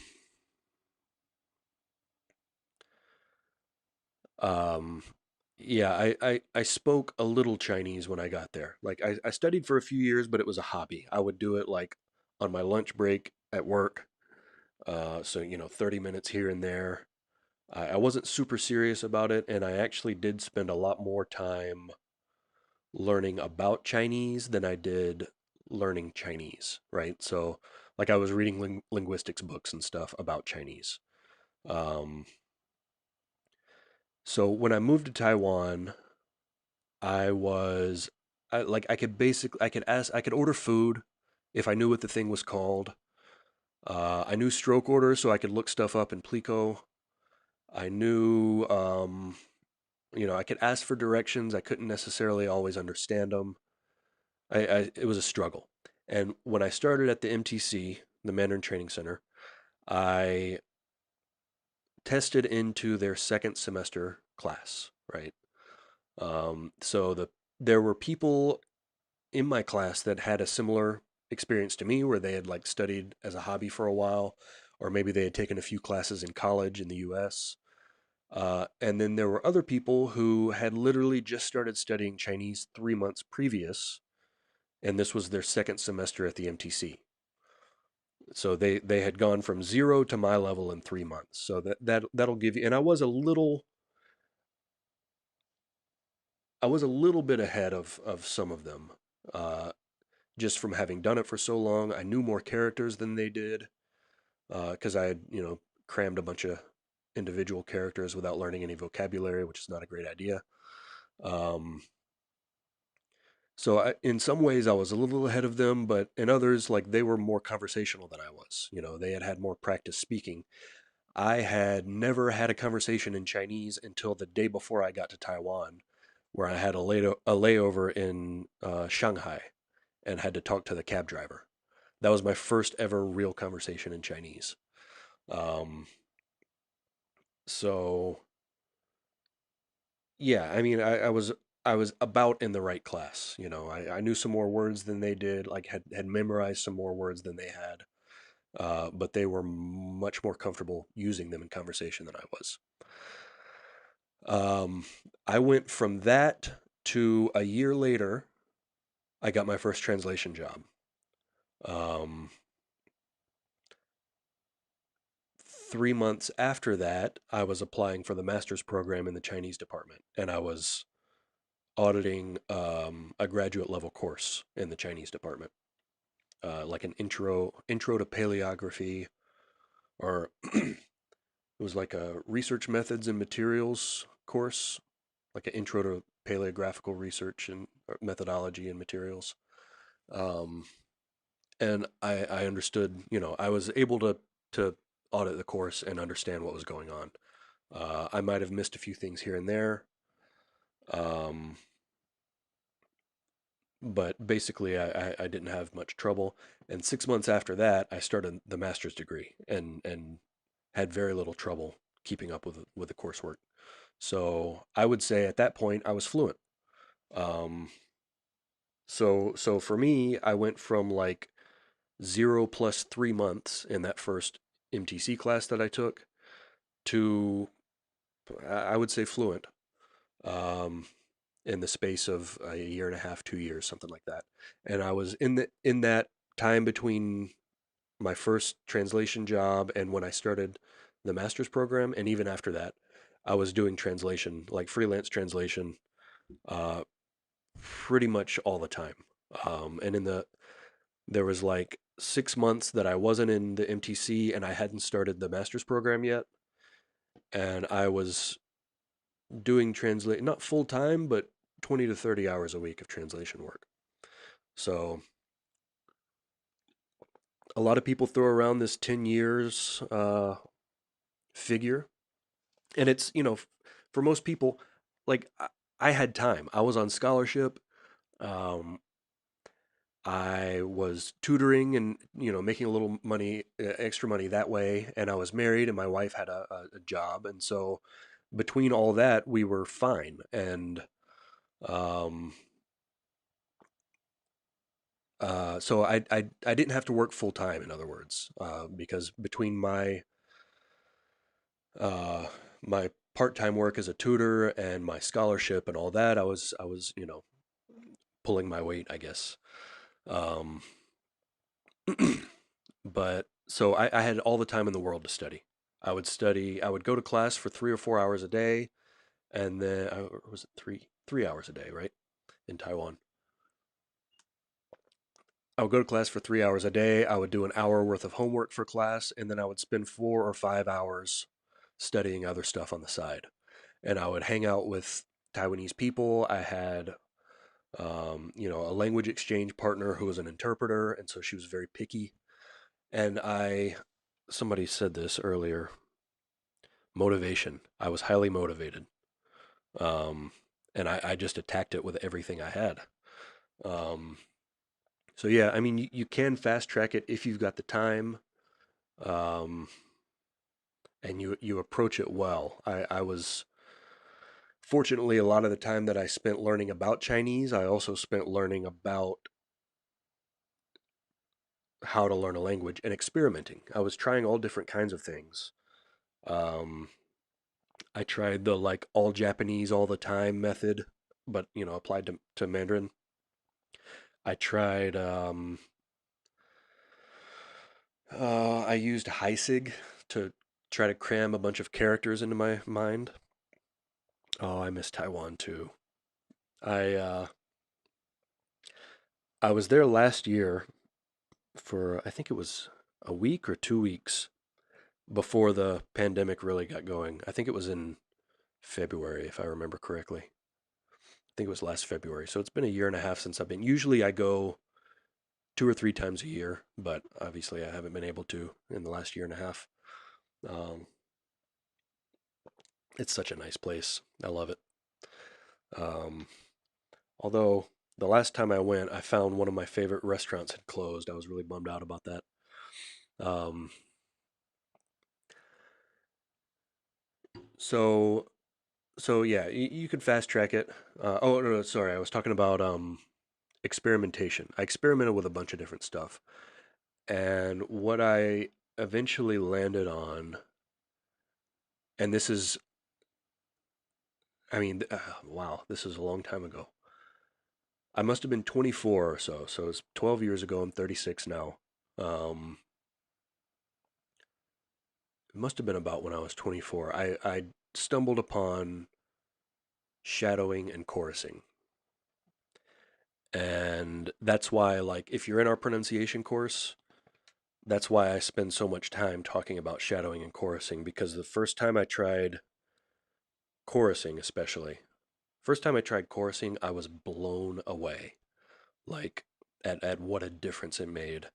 Speaker 1: um, yeah, I spoke a little Chinese when I got there. Like, I studied for a few years, but it was a hobby. I would do it like on my lunch break at work. So, 30 minutes here and there. I wasn't super serious about it, and I actually did spend a lot more time learning about Chinese than I did learning Chinese, right? So, like, I was reading linguistics books and stuff about Chinese. Um, so when I moved to Taiwan, I was I could order food if I knew what the thing was called. I knew stroke order, so I could look stuff up in Plico. I knew, I could ask for directions. I couldn't necessarily always understand them. It was a struggle. And when I started at the MTC, the Mandarin Training Center, I tested into their second semester class, right? So there were people in my class that had a similar experience to me, where they had like studied as a hobby for a while, or maybe they had taken a few classes in college in the US. And then there were other people who had literally just started studying Chinese 3 months previous, and this was their second semester at the MTC. So they had gone from zero to my level in 3 months. So that'll give you. And I was a little I was a little bit ahead of some of them, uh, just from having done it for so long. I knew more characters than they did because I had crammed a bunch of individual characters without learning any vocabulary, which is not a great idea. Um, in some ways, I was a little ahead of them, but in others, like they were more conversational than I was. They had had more practice speaking. I had never had a conversation in Chinese until the day before I got to Taiwan, where I had a layover in Shanghai and had to talk to the cab driver. That was my first ever real conversation in Chinese. Um, so yeah, I mean, I was about in the right class. I knew some more words than they did. Like had memorized some more words than they had. But they were much more comfortable using them in conversation than I was. Um, I went from that to a year later. I got my first translation job. Um, 3 months after that, I was applying for the master's program in the Chinese department, and I was auditing a graduate level course in the Chinese department, like an intro to paleography, or it was like a research methods and materials course, like an intro to paleographical research and methodology and materials. Um, and I understood, I was able to audit the course and understand what was going on. I might have missed a few things here and there, um, but basically I didn't have much trouble. And 6 months after that, I started the master's degree and had very little trouble keeping up with the coursework. So I would say at that point I was fluent. Um, so for me, I went from like 0 plus 3 months in that first MTC class that I took to I would say fluent um, in the space of a year and a half, 2 years, something like that. And I was in that time between my first translation job and when I started the master's program, and even after that, I was doing translation, like freelance translation, uh, pretty much all the time. And there was like 6 months that I wasn't in the MTC and I hadn't started the master's program yet, and I was doing translate not full time, but 20 to 30 hours a week of translation work. So a lot of people throw around this 10 years figure, and it's for most people, like I had time. I was on scholarship. Um, I was tutoring and making a little money, extra money that way, and I was married, and my wife had a job, and so between all that, we were fine. And um, so I didn't have to work full time, in other words, because between uh, my part time work as a tutor and my scholarship and all that, I was pulling my weight, I guess. Um, but so I had all the time in the world to study. I would study. I would go to class for 3 or 4 hours a day, and then or was it 3 hours a day, right? In Taiwan, I would go to class for 3 hours a day. I would do an hour worth of homework for class, and then I would spend 4 or 5 hours studying other stuff on the side. And I would hang out with Taiwanese people. I had, a language exchange partner who was an interpreter, and so she was very picky. And somebody said this earlier, motivation. I was highly motivated, um, and I just attacked it with everything I had. Um, so yeah, I mean, you can fast track it if you've got the time, um, and you approach it well. I was fortunately a lot of the time that I spent learning about Chinese, I also spent learning about how to learn a language and experimenting. I was trying all different kinds of things. Um, I tried the like all Japanese all the time method, but applied to Mandarin. I tried. I used Heisig to try to cram a bunch of characters into my mind. Oh, I miss Taiwan too. I uh, I was there last year for I think it was a week or 2 weeks before the pandemic really got going. I think it was in February, if I remember correctly. I think it was last February. So it's been a year and a half since I've been. Usually I go 2 or 3 times a year, but obviously I haven't been able to in the last year and a half. Um, it's such a nice place. I love it. Um, although the last time I went, I found one of my favorite restaurants had closed. I was really bummed out about that. Um, so so yeah, you could fast track it. Oh no, no, sorry, I was talking about experimentation. I experimented with a bunch of different stuff, and what I eventually landed on, and this is, I mean, wow, this is a long time ago. I must have been 24 or so, so it's 12 years ago. I'm 36 now. Um, it must have been about when I was 24. I stumbled upon shadowing and chorusing. And that's why, like, if you're in our pronunciation course, that's why I spend so much time talking about shadowing and chorusing because the first time I tried chorusing, especially, first time I tried chorusing, I was blown away. Like, at what a difference it made.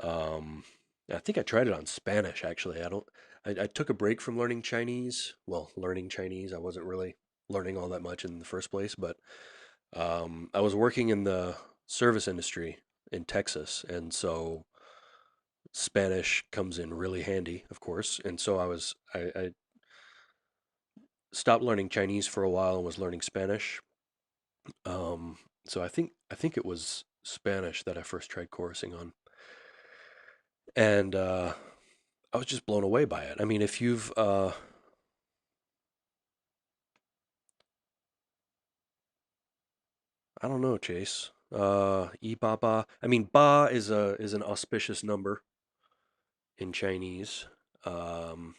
Speaker 1: Um, I think I tried it on Spanish actually. I took a break from learning Chinese. Well, learning Chinese, I wasn't really learning all that much in the first place, but I was working in the service industry in Texas, and so Spanish comes in really handy, of course. And so I stopped learning Chinese for a while and was learning Spanish. So I think it was Spanish that I first tried chorusing on, and I was just blown away by it. I mean, if you've I don't know, Chase. Ba. I mean, ba is an auspicious number in Chinese. Um,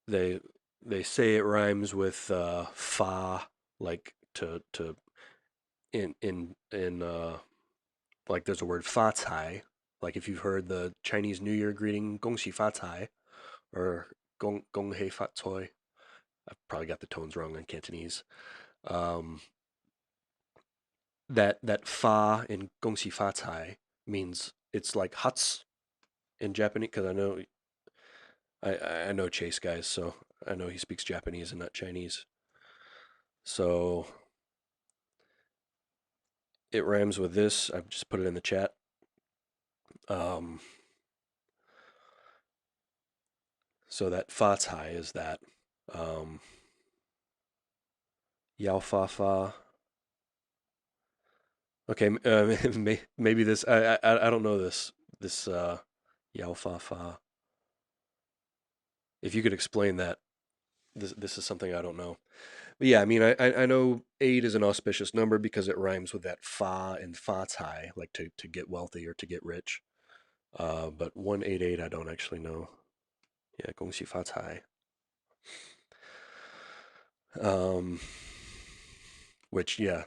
Speaker 1: they they say it rhymes with fa, like to in like there's a word fa cai. Like if you've heard the Chinese New Year greeting gong xi fa cai or gong hei fa cai. I've probably got the tones wrong on Cantonese. Um, that fa in gong xi fa cai means it's like huts in Japanese because I know Chase guys, so I know he speaks Japanese and not Chinese. So it rhymes with this. I've just put it in the chat. Um, so that fa cai is that. Um, Yao fa fa. Okay, maybe this. I don't know this Yao fa fa. If you could explain that, this is something I don't know. But yeah, I mean, I know 8 is an auspicious number because it rhymes with that fa and fa tai, like to get wealthy or to get rich. But 188, I don't actually know. Yeah, 恭喜发财. Um, which yeah,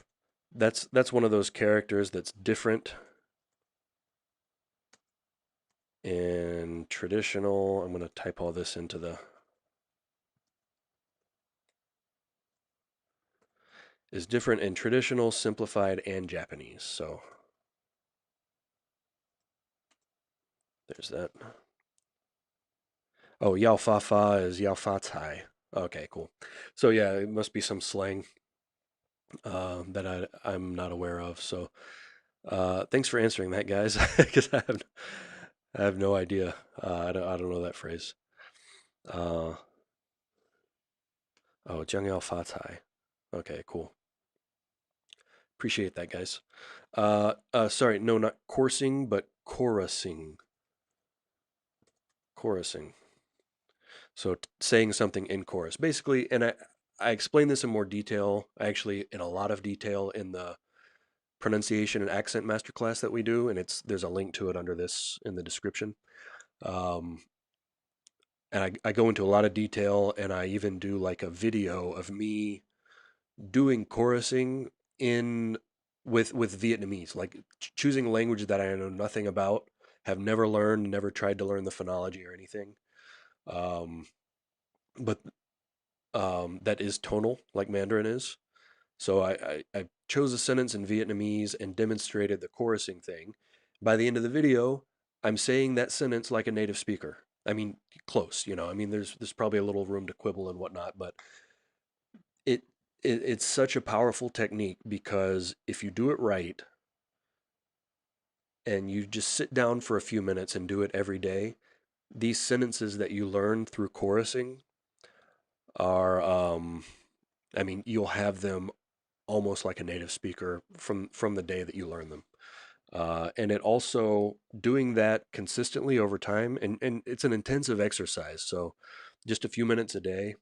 Speaker 1: that's one of those characters that's different in traditional. I'm gonna type all this into the is different in traditional, simplified, and Japanese. So there's that. Oh, Yao Fa Fa is Yao Fa Tai. Okay, cool. So yeah, it must be some slang that I'm not aware of. So thanks for answering that, guys, because I have no idea. I don't know that phrase. Uh, oh, 将要发财. Okay, cool. Appreciate that, guys. Sorry, no, not coursing, but chorusing. Chorusing. So saying something in chorus, basically, and I explain this in more detail, actually in a lot of detail in the pronunciation and accent masterclass that we do, and there's a link to it under this in the description. Um, and I go into a lot of detail, and I even do like a video of me doing chorusing in with Vietnamese, like choosing a language that I know nothing about, have never learned, never tried to learn the phonology or anything. Um, but that is tonal, like Mandarin is. So I chose a sentence in Vietnamese and demonstrated the chorusing thing. By the end of the video, I'm saying that sentence like a native speaker. I mean, close, you know. I mean, there's probably a little room to quibble and whatnot, but it, it's such a powerful technique because if you do it right and you just sit down for a few minutes and do it every day, these sentences that you learn through chorusing are, I mean, you'll have them almost like a native speaker from the day that you learn them. And it also doing that consistently over time, and it's an intensive exercise. So just a few minutes a day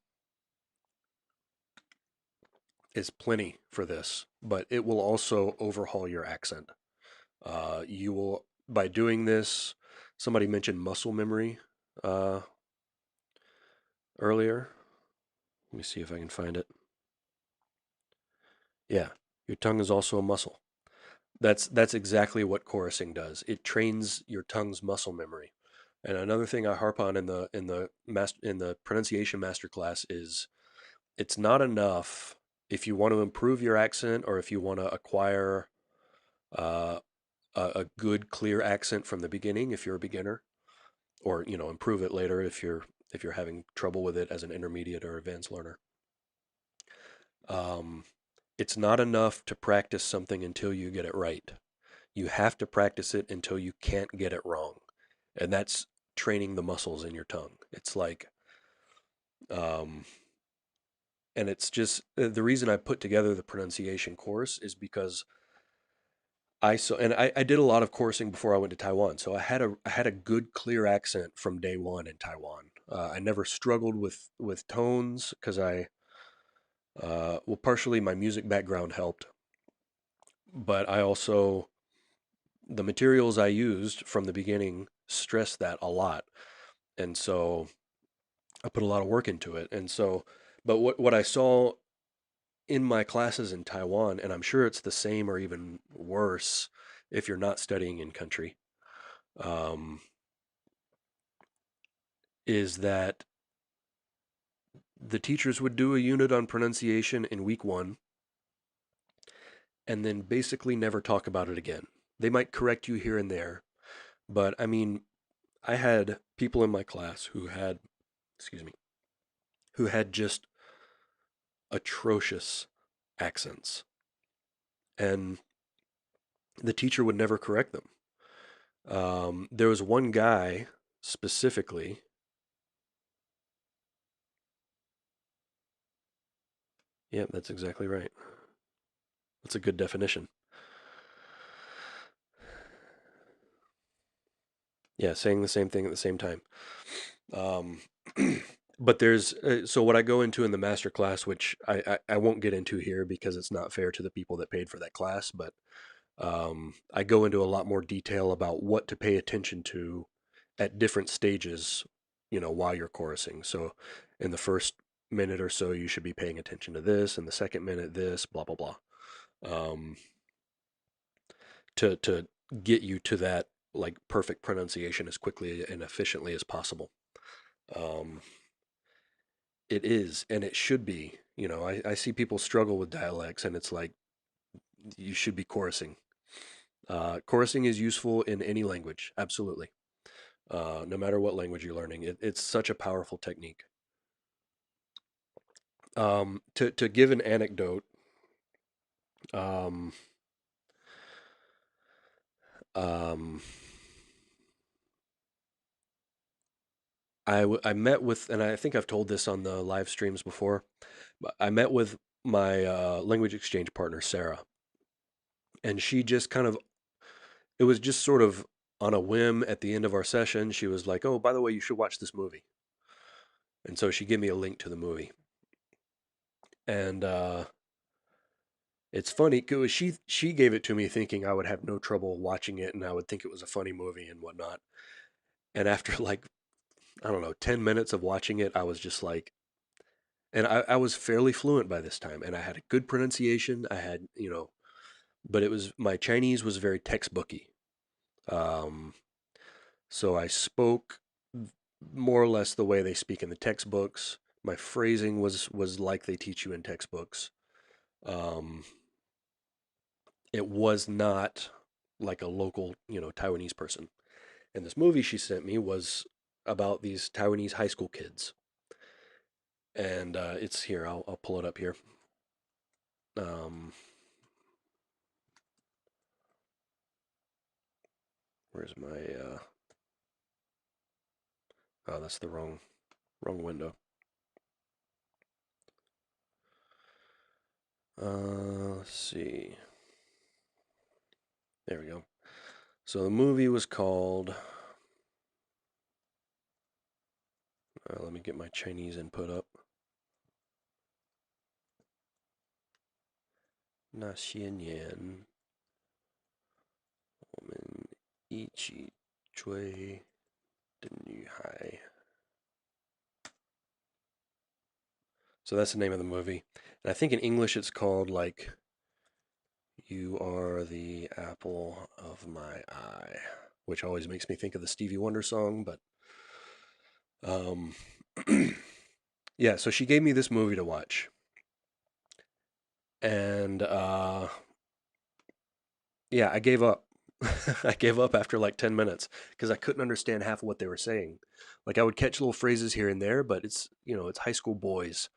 Speaker 1: is plenty for this, but it will also overhaul your accent. You will, by doing this, somebody mentioned muscle memory uh, earlier. Let me see if I can find it. Yeah, your tongue is also a muscle. That's exactly what chorusing does. It trains your tongue's muscle memory. And another thing I harp on in the pronunciation masterclass is it's not enough if you want to improve your accent or if you want to acquire uh, a good clear accent from the beginning if you're a beginner, or you know improve it later if you're having trouble with it as an intermediate or advanced learner. Um, it's not enough to practice something until you get it right. You have to practice it until you can't get it wrong. And that's training the muscles in your tongue. It's like, um, and it's just the reason I put together the pronunciation course is because I did a lot of coursing before I went to Taiwan. So I had a good clear accent from day one in Taiwan. I never struggled with tones because well, partially my music background helped, but I also, the materials I used from the beginning stressed that a lot. And so I put a lot of work into it. And so, but what I saw in my classes in Taiwan, and I'm sure it's the same or even worse if you're not studying in country, um, is that the teachers would do a unit on pronunciation in week one and then basically never talk about it again. They might correct you here and there, but I mean, I had people in my class who had, excuse me, who had just atrocious accents, and the teacher would never correct them. There was one guy specifically. Yeah, that's exactly right. That's a good definition. Yeah, saying the same thing at the same time. Um, but there's so what I go into in the master class, which I won't get into here because it's not fair to the people that paid for that class, but I go into a lot more detail about what to pay attention to at different stages, you know, while you're chorusing. So in the first minute or so, you should be paying attention to this, and the second minute, this, blah, blah, blah. Um, to get you to that like perfect pronunciation as quickly and efficiently as possible. Um, it is, and it should be. You know, I see people struggle with dialects, and it's like you should be chorusing. Chorusing is useful in any language, absolutely. No matter what language you're learning, it's such a powerful technique. To give an anecdote, um, um, I met with, and I think I've told this on the live streams before, but I met with my language exchange partner, Sarah, and she just kind of, it was just sort of on a whim at the end of our session. She was like, "Oh, by the way, you should watch this movie." And so she gave me a link to the movie. And it's funny because she gave it to me thinking I would have no trouble watching it and I would think it was a funny movie and whatnot. And after like I don't know, 10 minutes of watching it, I was just like, and I was fairly fluent by this time, and I had a good pronunciation. I had, but it was, my Chinese was very textbooky. Um, so I spoke more or less the way they speak in the textbooks. My phrasing was like they teach you in textbooks. Um, it was not like a local, Taiwanese person. And this movie she sent me was about these Taiwanese high school kids. And it's here. I'll pull it up here. Um, where's my? Oh, that's the wrong window. Let's see. There we go. So the movie was called. Let me get my Chinese input up. 那些年我们一起追的女孩. So that's the name of the movie. And I think in English it's called like You Are the Apple of My Eye, which always makes me think of the Stevie Wonder song, but um yeah, so she gave me this movie to watch. And yeah, I gave up. I gave up after like 10 minutes because I couldn't understand half of what they were saying. Like I would catch little phrases here and there, but it's high school boys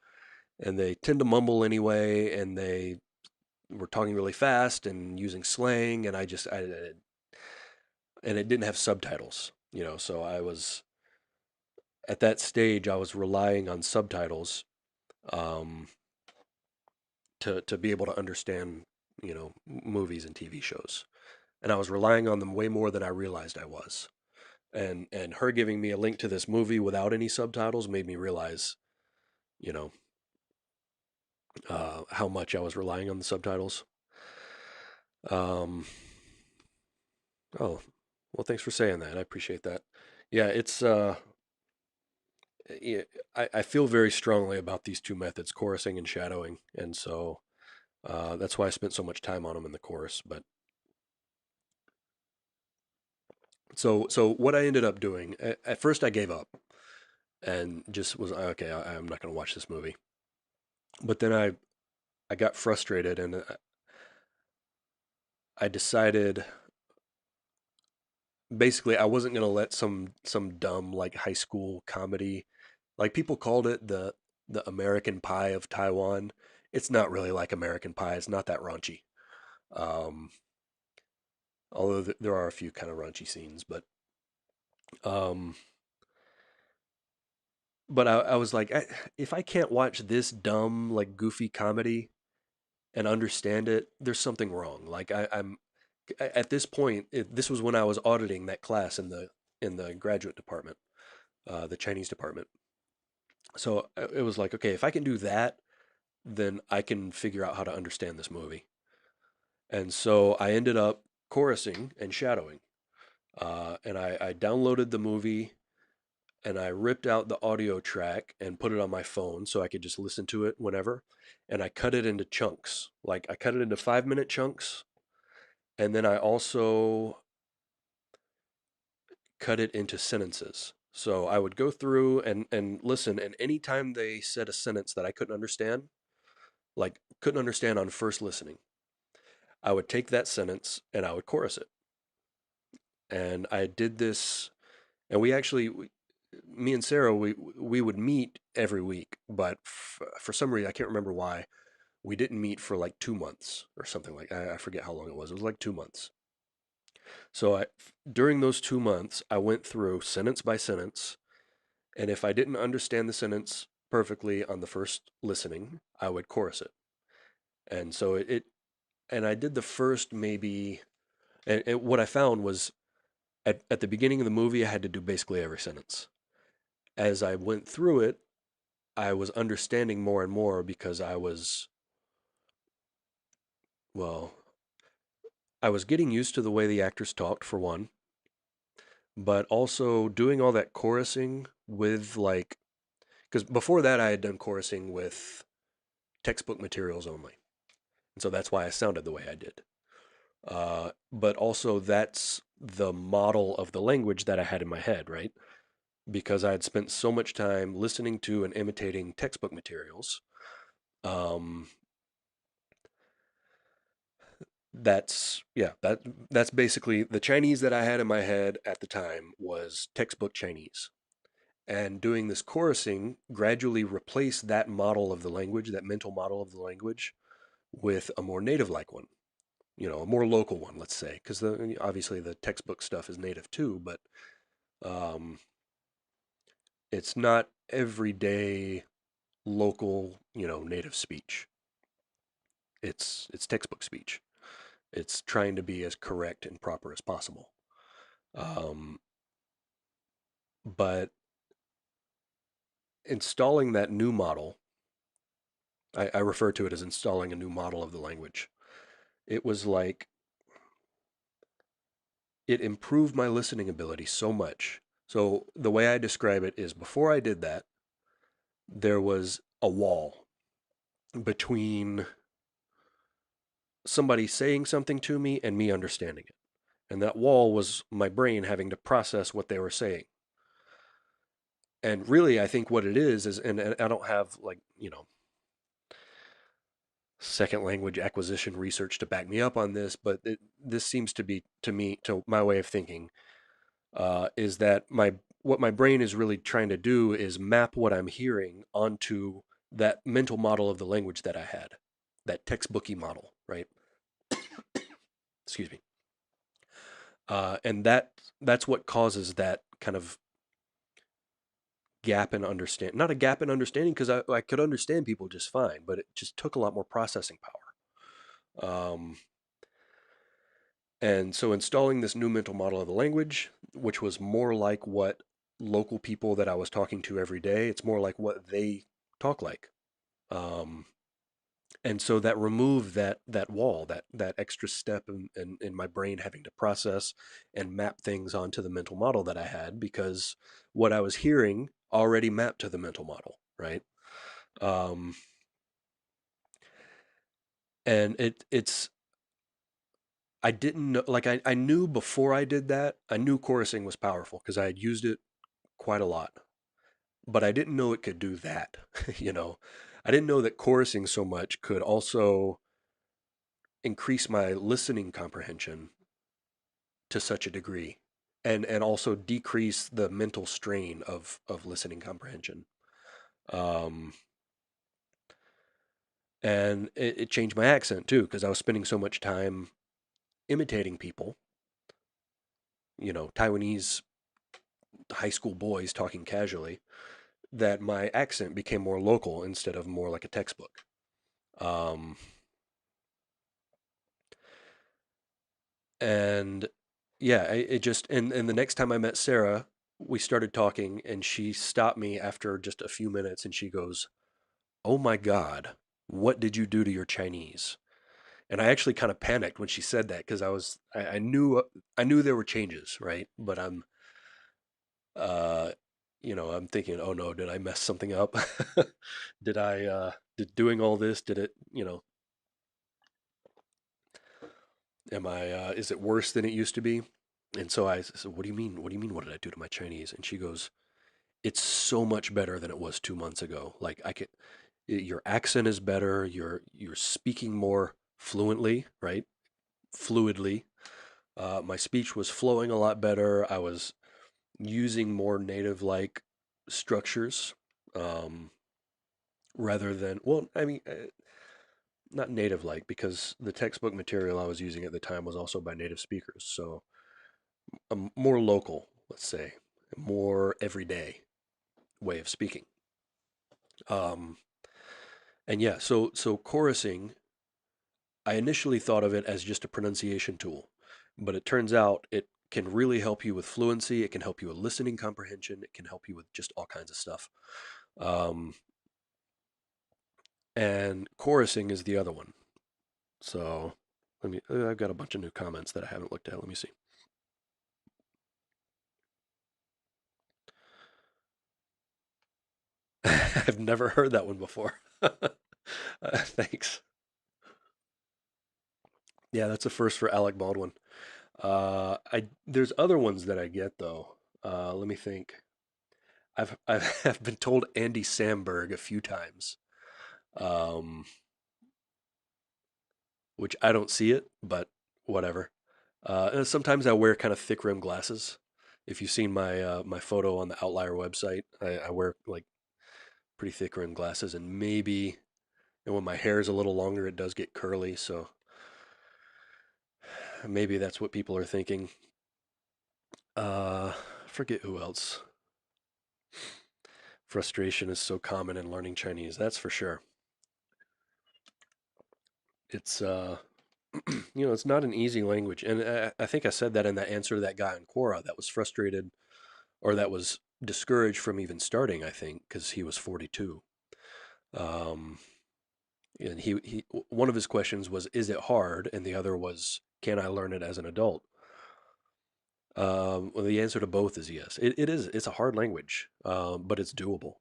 Speaker 1: and they tend to mumble anyway and they were talking really fast and using slang and and it didn't have subtitles, so I was at that stage I was relying on subtitles um to be able to understand, movies and TV shows. And I was relying on them way more than I realized I was. And her giving me a link to this movie without any subtitles made me realize, you know, how much I was relying on the subtitles. Um, oh, well, thanks for saying that. I appreciate that. Yeah, it's yeah, I feel very strongly about these two methods, chorusing and shadowing, and so that's why I spent so much time on them in the course. But so what I ended up doing at first, I gave up and just was okay. I'm not going to watch this movie. But then I got frustrated and I decided basically I wasn't going to let some dumb like high school comedy, like people called it the American Pie of Taiwan. It's not really like American Pie. It's not that raunchy. Um, although there are a few kind of raunchy scenes, um, but I was like, if I can't watch this dumb like goofy comedy and understand it, there's something wrong. Like I'm at this point. This was when I was auditing that class in the graduate department, the Chinese department. So it was like, okay, if I can do that, then I can figure out how to understand this movie. And so I ended up chorusing and shadowing. And I downloaded the movie and I ripped out the audio track and put it on my phone so I could just listen to it whenever. And I cut it into chunks. Like I cut it into 5 minute chunks. And then I also cut it into sentences. So I would go through and listen. And anytime they said a sentence that I couldn't understand, like couldn't understand on first listening, I would take that sentence and I would chorus it. And I did this, and me and Sarah, we would meet every week, but for some reason I can't remember why we didn't meet for like 2 months or something like I forget how long it was. It was like 2 months. So during those 2 months, I went through sentence by sentence, and if I didn't understand the sentence perfectly on the first listening, I would chorus it. And so and I did the first maybe, and what I found was at the beginning of the movie, I had to do basically every sentence. As I went through it, I was understanding more and more because well, I was getting used to the way the actors talked for one, but also doing all that chorusing with like, because before that I had done chorusing with textbook materials only. And so that's why I sounded the way I did. But also, that's the model of the language that I had in my head, right? Because I had spent so much time listening to and imitating textbook materials. Um, that's basically the Chinese that I had in my head at the time was textbook Chinese. And doing this chorusing gradually replaced that model of the language, that mental model of the language, with a more native like one, a more local one, let's say, because obviously the textbook stuff is native too, but um, it's not everyday local, native speech. It's textbook speech. It's trying to be as correct and proper as possible. Um, but installing that new model, I refer to it as installing a new model of the language. It was like it improved my listening ability so much. So the way I describe it is before I did that, there was a wall between somebody saying something to me and me understanding it. And that wall was my brain having to process what they were saying. And really, I think what it is, and I don't have like, second language acquisition research to back me up on this, but this seems to be, to me, to my way of thinking, is that what my brain is really trying to do is map what I'm hearing onto that mental model of the language that I had, that textbooky model, right? Excuse me. And that's what causes that kind of gap in understand, not a gap in understanding, because I could understand people just fine, but it just took a lot more processing power. And so installing this new mental model of the language, which was more like what local people that I was talking to every day, it's more like what they talk like. Um, and so that removed that wall, that extra step in my brain having to process and map things onto the mental model that I had, because what I was hearing already mapped to the mental model, right? Um, and it's I didn't know, like I knew before I did that, I knew chorusing was powerful because I had used it quite a lot, but I didn't know it could do that. you know, I didn't know that chorusing so much could also increase my listening comprehension to such a degree, and also decrease the mental strain of listening comprehension. Um, and it changed my accent too because I was spending so much time imitating people, Taiwanese high school boys talking casually, that my accent became more local instead of more like a textbook. Um, and yeah, it just, and the next time I met Sarah, we started talking and she stopped me after just a few minutes and she goes, "Oh my God, what did you do to your Chinese?" And I actually kind of panicked when she said that because I knew there were changes, right? But uh, I'm thinking, oh no, did I mess something up? Did doing all this, did it, is it worse than it used to be? And so I said, what do you mean? What do you mean? What did I do to my Chinese? And she goes, it's so much better than it was 2 months ago. Like your accent is better. You're speaking more fluently, right? Fluidly. My speech was flowing a lot better. I was using more native like structures, um, rather than, well, I mean, not native like, because the textbook material I was using at the time was also by native speakers. So a more local, let's say, a more everyday way of speaking. Um, and yeah, so chorusing, I initially thought of it as just a pronunciation tool, but it turns out it can really help you with fluency. It can help you with listening comprehension. It can help you with just all kinds of stuff. Um, and chorusing is the other one. So I've got a bunch of new comments that I haven't looked at. Let me see. I've never heard that one before. Thanks. Yeah, that's a first for Alec Baldwin. I there's other ones that I get though. Let me think. I've I've been told Andy Samberg a few times, um, which I don't see it, but whatever. And sometimes I wear kind of thick rim glasses. If you've seen my photo on the Outlier website, I wear like pretty thick rim glasses, and maybe and when my hair is a little longer, it does get curly. So maybe that's what people are thinking. Forget who else. Frustration is so common in learning Chinese. That's for sure. It's it's not an easy language, and I think I said that in that answer to that guy in Quora that was frustrated or that was discouraged from even starting. I think because he was 42. Um, and he one of his questions was, "Is it hard?" and the other was, "Can I learn it as an adult?" Well, the answer to both is yes. It is. It's a hard language, but it's doable.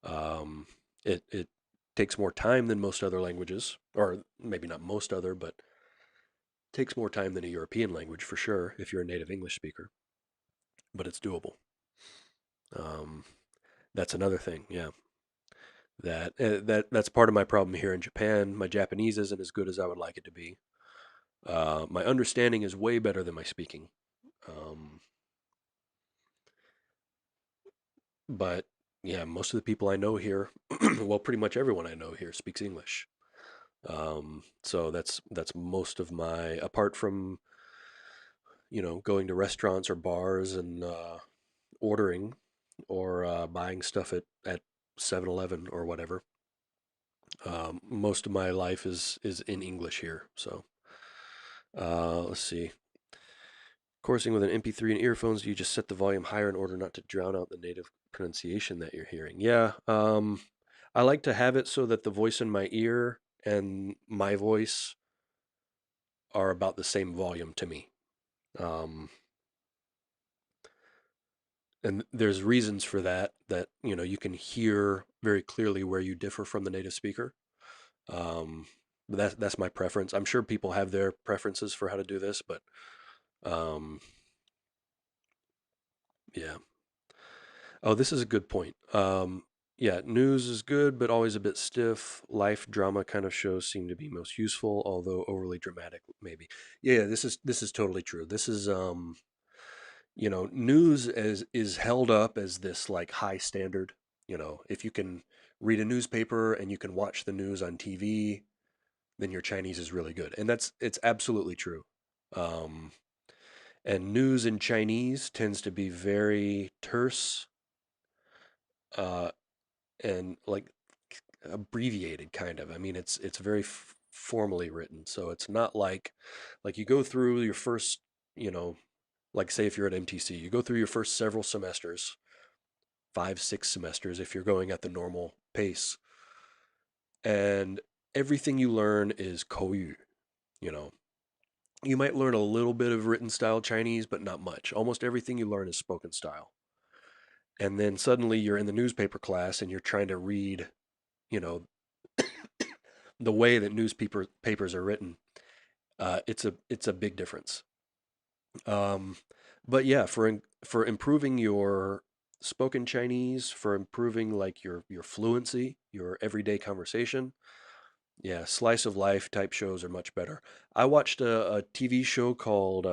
Speaker 1: Um, it takes more time than most other languages, or maybe not most other, but takes more time than a European language for sure if you're a native English speaker. But it's doable. Um, that's another thing. Yeah, that's part of my problem here in Japan. My Japanese isn't as good as I would like it to be. My understanding is way better than my speaking. Um, but yeah, most of the people I know here, well, pretty much everyone I know here speaks English. So that's most of my apart from going to restaurants or bars and ordering or buying stuff at 7-Eleven or whatever. Most of my life is in English here. So let's see. Coursing with an MP3 and earphones, you just set the volume higher in order not to drown out the native pronunciation that you're hearing. Yeah, I like to have it so that the voice in my ear and my voice are about the same volume to me. Um, and there's reasons for that you can hear very clearly where you differ from the native speaker. Um, but that's my preference. I'm sure people have their preferences for how to do this, but um, yeah. Oh, this is a good point. Yeah, news is good, but always a bit stiff. Life drama kind of shows seem to be most useful, although overly dramatic, maybe. Yeah, this is totally true. This is news is held up as this like high standard. If you can read a newspaper and you can watch the news on TV, then your Chinese is really good, and it's absolutely true. Um, and news in Chinese tends to be very terse, uh, and like abbreviated kind of. I mean, it's very formally written, so it's not like you go through your first, you know, like say if you're at MTC, you go through your first several semesters, 5, 6 semesters if you're going at the normal pace, and everything you learn is Kouyu. You know, you might learn a little bit of written style Chinese, but not much. Almost everything you learn is spoken style. And then suddenly you're in the newspaper class and you're trying to read, you know, the way that newspaper papers are written. It's a big difference. Um, but yeah, for improving your spoken Chinese, for improving like your fluency, your everyday conversation, yeah, slice of life type shows are much better. I watched a TV show called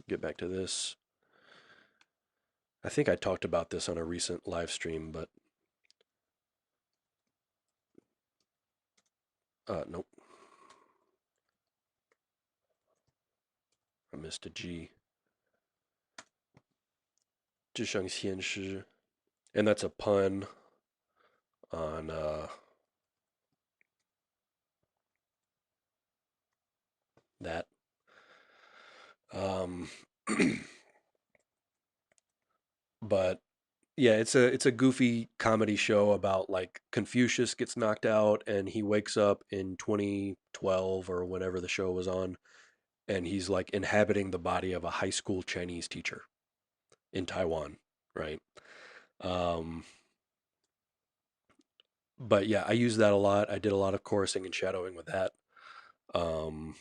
Speaker 1: get back to this. I think I talked about this on a recent live stream, but nope, I missed a G. 智商先师, and that's a pun on that. Um, but yeah, it's a goofy comedy show about like Confucius gets knocked out and he wakes up in 2012 or whenever the show was on, and he's like inhabiting the body of a high school Chinese teacher in Taiwan, right? Um, but yeah, I use that a lot. I did a lot of chorusing and shadowing with that. Um,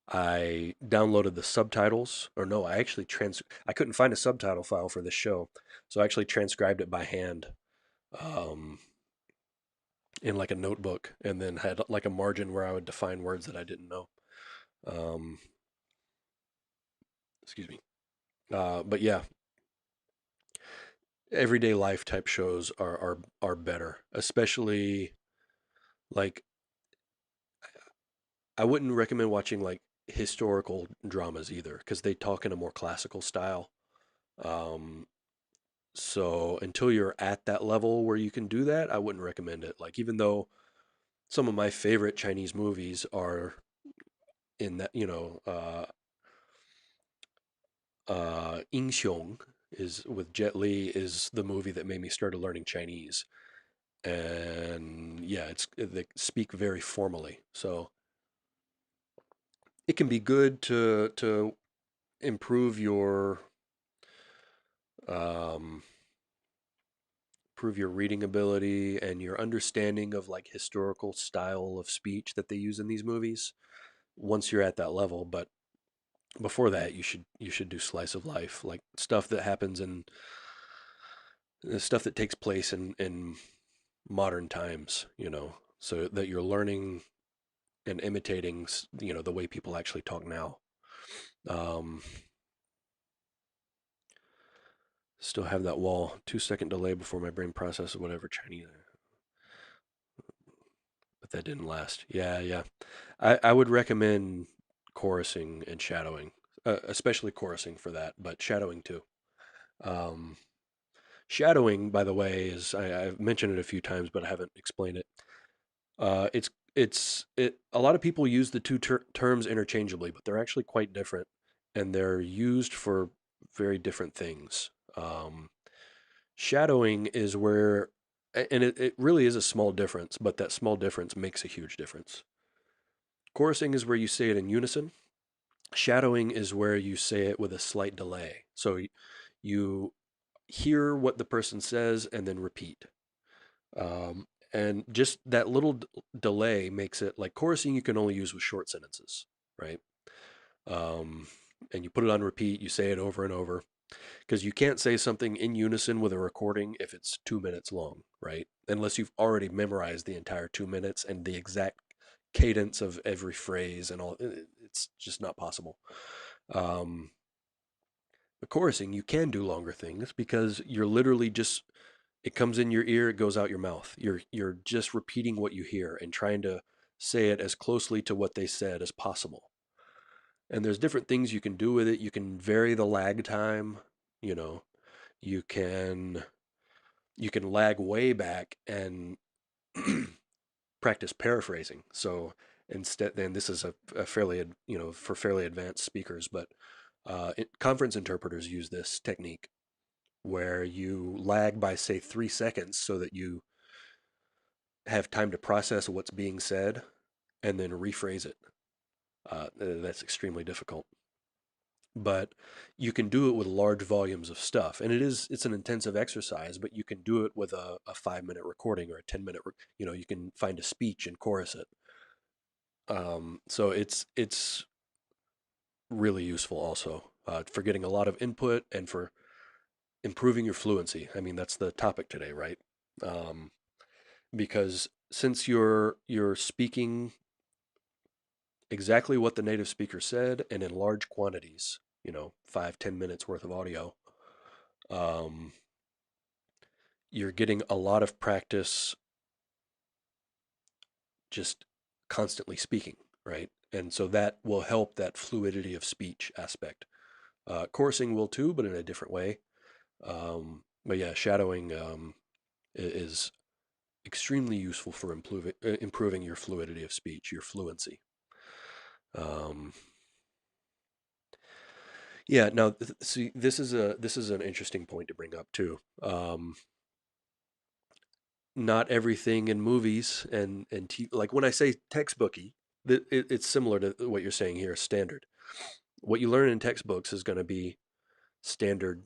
Speaker 1: I downloaded the subtitles, or no, I couldn't find a subtitle file for this show, so I actually transcribed it by hand, um, in like a notebook, and then had like a margin where I would define words that I didn't know. Um, excuse me. But yeah, everyday life type shows are better, especially like I wouldn't recommend watching like historical dramas either because they talk in a more classical style. Um, so until you're at that level where you can do that, I wouldn't recommend it. Like even though some of my favorite Chinese movies are in that, Inxiong is with Jet Li is the movie that made me start learning Chinese. And yeah, they speak very formally. So it can be good to improve your um, improve your reading ability and your understanding of like historical style of speech that they use in these movies once you're at that level. But before that, you should do slice of life, like stuff that happens in stuff that takes place in modern times, so that you're learning and imitating, the way people actually talk now. Um, Still have that wall. 2 second delay before my brain processes whatever Chinese. But that didn't last. Yeah, yeah. I would recommend chorusing and shadowing, especially chorusing for that, but shadowing too. Um, Shadowing, by the way, I've mentioned it a few times, but I haven't explained it. It's a lot of people use the two terms interchangeably, but they're actually quite different, and they're used for very different things. Um, Shadowing is where, and it really is a small difference, but that small difference makes a huge difference. Chorusing is where you say it in unison. Shadowing is where you say it with a slight delay. So you hear what the person says and then repeat. And just that little delay makes it like chorusing you can only use with short sentences, right? Um, and you put it on repeat, you say it over and over because you can't say something in unison with a recording if it's 2 minutes long, right? Unless you've already memorized the entire 2 minutes and the exact cadence of every phrase and all. It's just not possible. Um, the chorusing, you can do longer things because you're literally just it comes in your ear, it goes out your mouth. You're just repeating what you hear and trying to say it as closely to what they said as possible. And there's different things you can do with it. You can vary the lag time, you know. You can you can lag way back and practice paraphrasing. So instead, then this is a fairly, for fairly advanced speakers, but conference interpreters use this technique where you lag by say 3 seconds so that you have time to process what's being said and then rephrase it. That's extremely difficult, but you can do it with large volumes of stuff, and it's an intensive exercise. But you can do it with a 5 minute recording or a 10 minute. You can find a speech and chorus it. So it's really useful also for getting a lot of input and for improving your fluency. I mean, that's the topic today, right? Um, because since you're speaking exactly what the native speaker said and in large quantities, 5-10 minutes worth of audio, um, you're getting a lot of practice just constantly speaking, right? And so that will help that fluidity of speech aspect. Chorusing will too, but in a different way. But yeah, shadowing is extremely useful for improving your fluidity of speech, your fluency. Um, yeah. Now, see, this is an interesting point to bring up too. Not everything in movies and like when I say textbooky, it's similar to what you're saying here, standard. What you learn in textbooks is going to be standard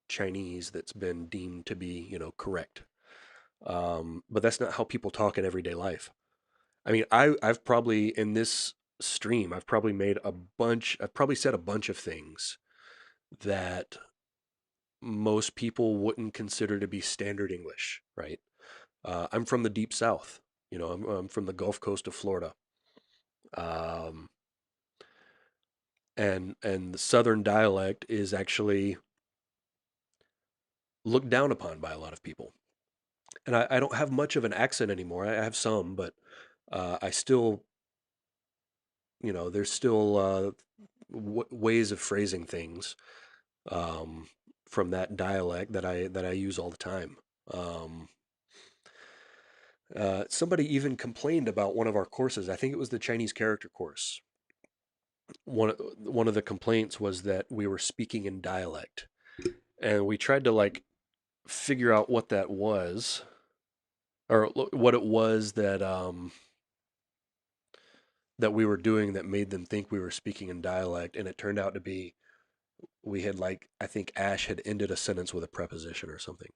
Speaker 1: Chinese that's been deemed to be, correct. But that's not how people talk in everyday life. I mean, I've probably in this stream, I've probably said a bunch of things that most people wouldn't consider to be standard English, right? I'm from the deep South. I'm from the Gulf Coast of Florida, um, and the Southern dialect is actually looked down upon by a lot of people. And I don't have much of an accent anymore. I have some, but I still, there's still ways of phrasing things um, from that dialect that I use all the time. Um, Somebody even complained about one of our courses. I think it was the Chinese character course. One of the complaints was that we were speaking in dialect, and we tried to like figure out what that was, or what it was that we were doing that made them think we were speaking in dialect, and it turned out to be we had like I think Ash had ended a sentence with a preposition or something.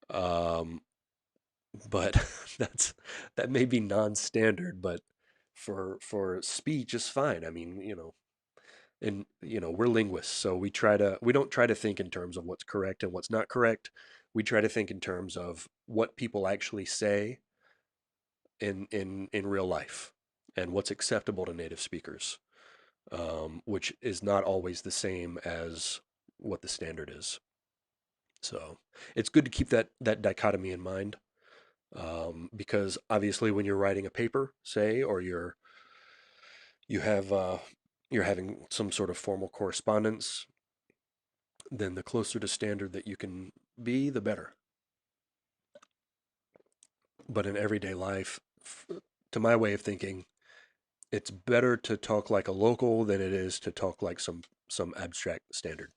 Speaker 1: Um, but that may be non-standard, but for speech is fine. I mean, and we're linguists, so we don't try to think in terms of what's correct and what's not correct. We try to think in terms of what people actually say in real life and what's acceptable to native speakers, which is not always the same as what the standard is. So it's good to keep that dichotomy in mind, because obviously when you're writing a paper, say, or you have you're having some sort of formal correspondence, then the closer to standard that you can be, the better. But in everyday life, to my way of thinking, it's better to talk like a local than it is to talk like some abstract standard.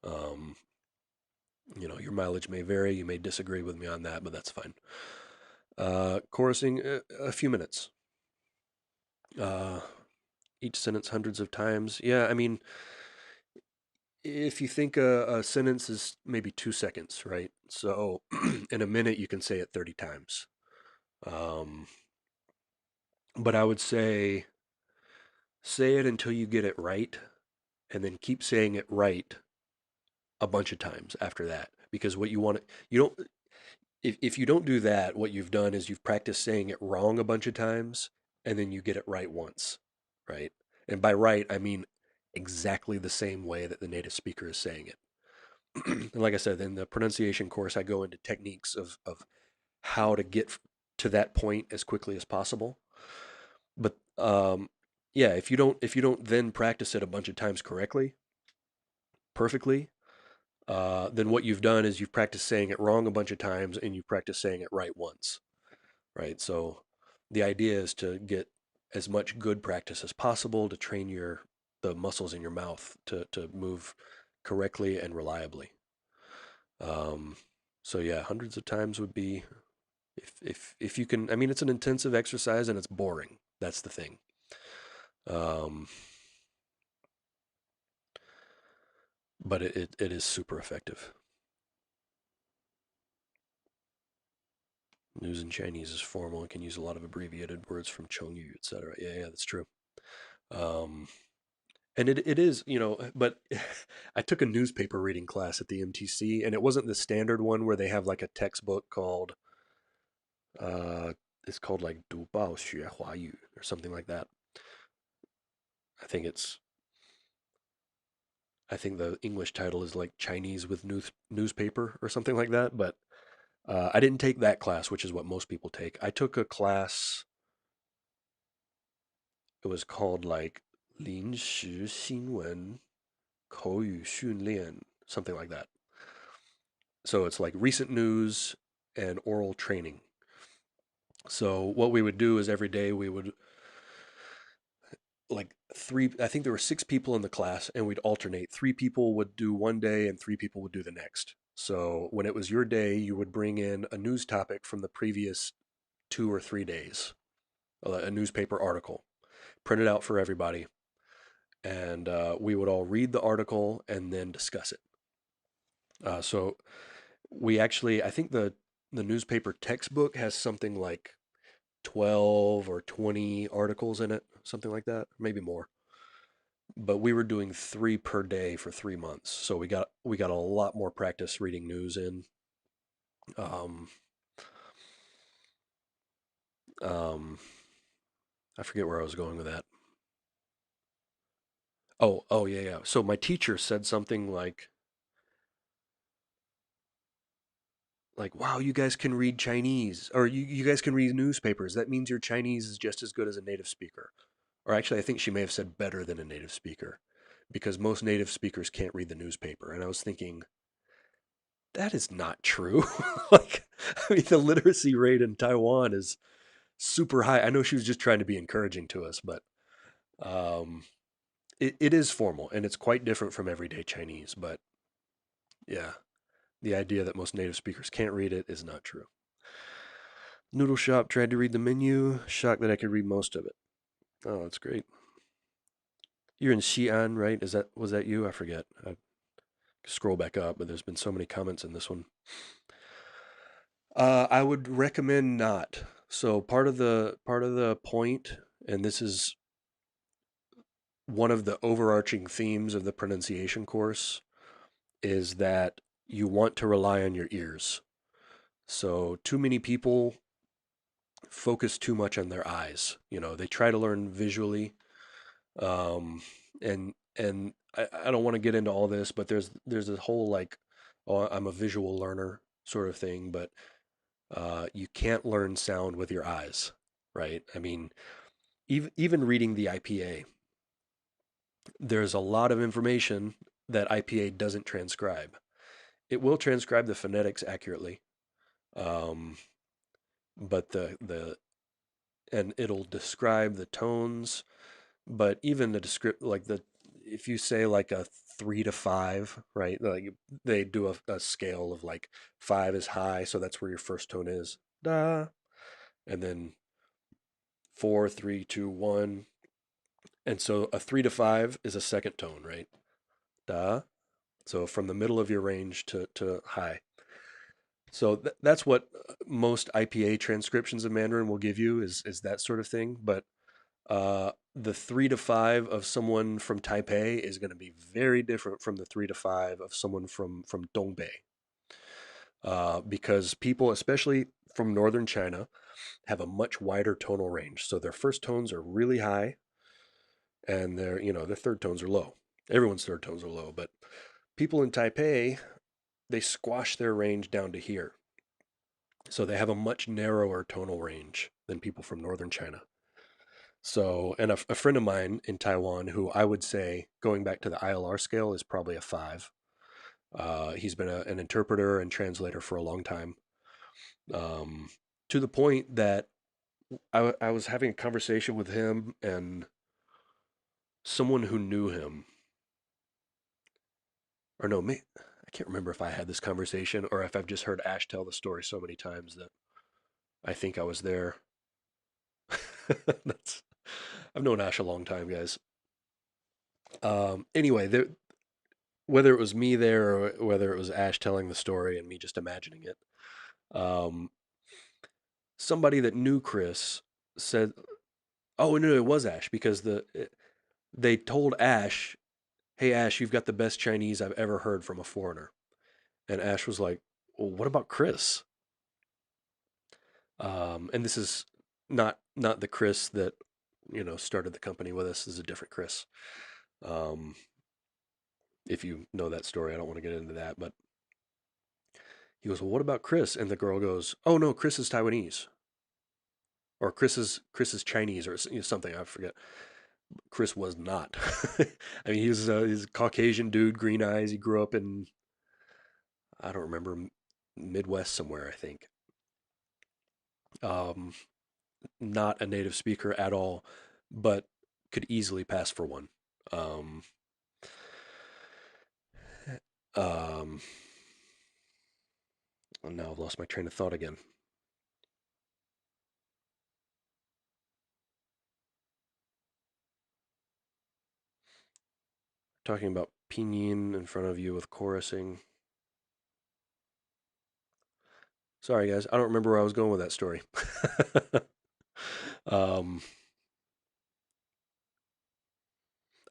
Speaker 1: Um, your mileage may vary. You may disagree with me on that, but that's fine. Chorusing a few minutes. Uh, each sentence hundreds of times. Yeah, I mean, if you think a sentence is maybe 2 seconds, right? So in a minute, you can say it 30 times. Um, but I would say it until you get it right, and then keep saying it right a bunch of times after that. Because what you want to, you don't, if you don't do that, what you've done is you've practiced saying it wrong a bunch of times, and then you get it right once, right? And by right, I mean exactly the same way that the native speaker is saying it. And like I said, in the pronunciation course, I go into techniques of how to get to that point as quickly as possible. But yeah, if you don't then practice it a bunch of times correctly, perfectly, then what you've done is you've practiced saying it wrong a bunch of times and you practice saying it right once, right? So the idea is to get as much good practice as possible to train the muscles in your mouth to move correctly and reliably. Um, so yeah, hundreds of times would be if you can. I mean, it's an intensive exercise and it's boring. That's the thing. Um, but it is super effective. News in Chinese is formal and can use a lot of abbreviated words from Chongyu, etc. Yeah, that's true. Um, and it is, but I took a newspaper reading class at the MTC, and it wasn't the standard one where they have like a textbook uh, it's called like 读报学华语 or something like that. I think it's, I think the English title is like Chinese with newspaper or something like that. But I didn't take that class, which is what most people take. I took a class. It was called like 临时新闻口语训练, something like that. So it's like recent news and oral training. So what we would do is every day we would like I think there were 6 people in the class and we'd alternate. 3 people would do one day and 3 people would do the next. So when it was your day, you would bring in a news topic from the previous 2 or 3 days, a newspaper article, print it out for everybody. And we would all read the article and then discuss it. So we actually, I think the newspaper textbook has something like 12 or 20 articles in it, something like that, maybe more. But we were doing three per day for 3 months, so we got a lot more practice reading news in. Um, um, I forget where I was going with that. Oh yeah, yeah. So my teacher said something like, "Wow, you guys can read Chinese, or you guys can read newspapers. That means your Chinese is just as good as a native speaker." Or actually, I think she may have said better than a native speaker, because most native speakers can't read the newspaper. And I was thinking, that is not true. Like, I mean, the literacy rate in Taiwan is super high. I know she was just trying to be encouraging to us, but um, it is formal and it's quite different from everyday Chinese. But yeah, the idea that most native speakers can't read it is not true. Noodle Shop tried to read the menu. Shocked that I could read most of it. Oh, that's great. You're in Xi'an, right? Was that you? I forget. I scroll back up, but there's been so many comments in this one. I would recommend not. So part of the point, and this is one of the overarching themes of the pronunciation course, is that you want to rely on your ears. So too many people focus too much on their eyes. They try to learn visually, and I don't want to get into all this, but there's a whole like, oh, I'm a visual learner sort of thing, but you can't learn sound with your eyes, right? I mean, even reading the IPA, there's a lot of information that IPA doesn't transcribe. It will transcribe the phonetics accurately, um, but the and it'll describe the tones, but even the descript like the if you say like a 3 to 5, right? Like they do a scale of like 5 is high, so that's where your first tone is, da, and then 4, 3, 2, 1. And so a 3 to 5 is a second tone, right? Da. So from the middle of your range to high. So that's what most IPA transcriptions of Mandarin will give you is that sort of thing. But the 3 to 5 of someone from Taipei is going to be very different from the 3 to 5 of someone from Dongbei, because people, especially from northern China, have a much wider tonal range. So their first tones are really high, and their third tones are low. Everyone's third tones are low, but people in Taipei, they squash their range down to here. So they have a much narrower tonal range than people from northern China. So, and a friend of mine in Taiwan, who I would say, going back to the ILR scale, is probably a 5. He's been an interpreter and translator for a long time, um, to the point that I was having a conversation with him and someone who knew him, or no, I can't remember if I had this conversation or if I've just heard Ash tell the story so many times that I think I was there. That's I've known Ash a long time, guys. Anyway, whether it was me there or whether it was Ash telling the story and me just imagining it, um, somebody that knew Chris said, "Oh no, it was Ash," because they told Ash, "Hey Ash, you've got the best Chinese I've ever heard from a foreigner," and Ash was like, "Well, what about Chris?" And this is not the Chris that started the company with us. This is a different Chris. Um, if you know that story, I don't want to get into that, but he goes, "Well, what about Chris?" And the girl goes, "Oh no, Chris is Taiwanese, or Chris is Chinese, or something. I forget." Chris was not. I mean, he's a Caucasian dude, green eyes. He grew up in, I don't remember, Midwest somewhere, I think. Um, not a native speaker at all, but could easily pass for one. Um, um, oh, now I've lost my train of thought again. Talking about pinyin in front of you with chorusing. Sorry, guys. I don't remember where I was going with that story. um,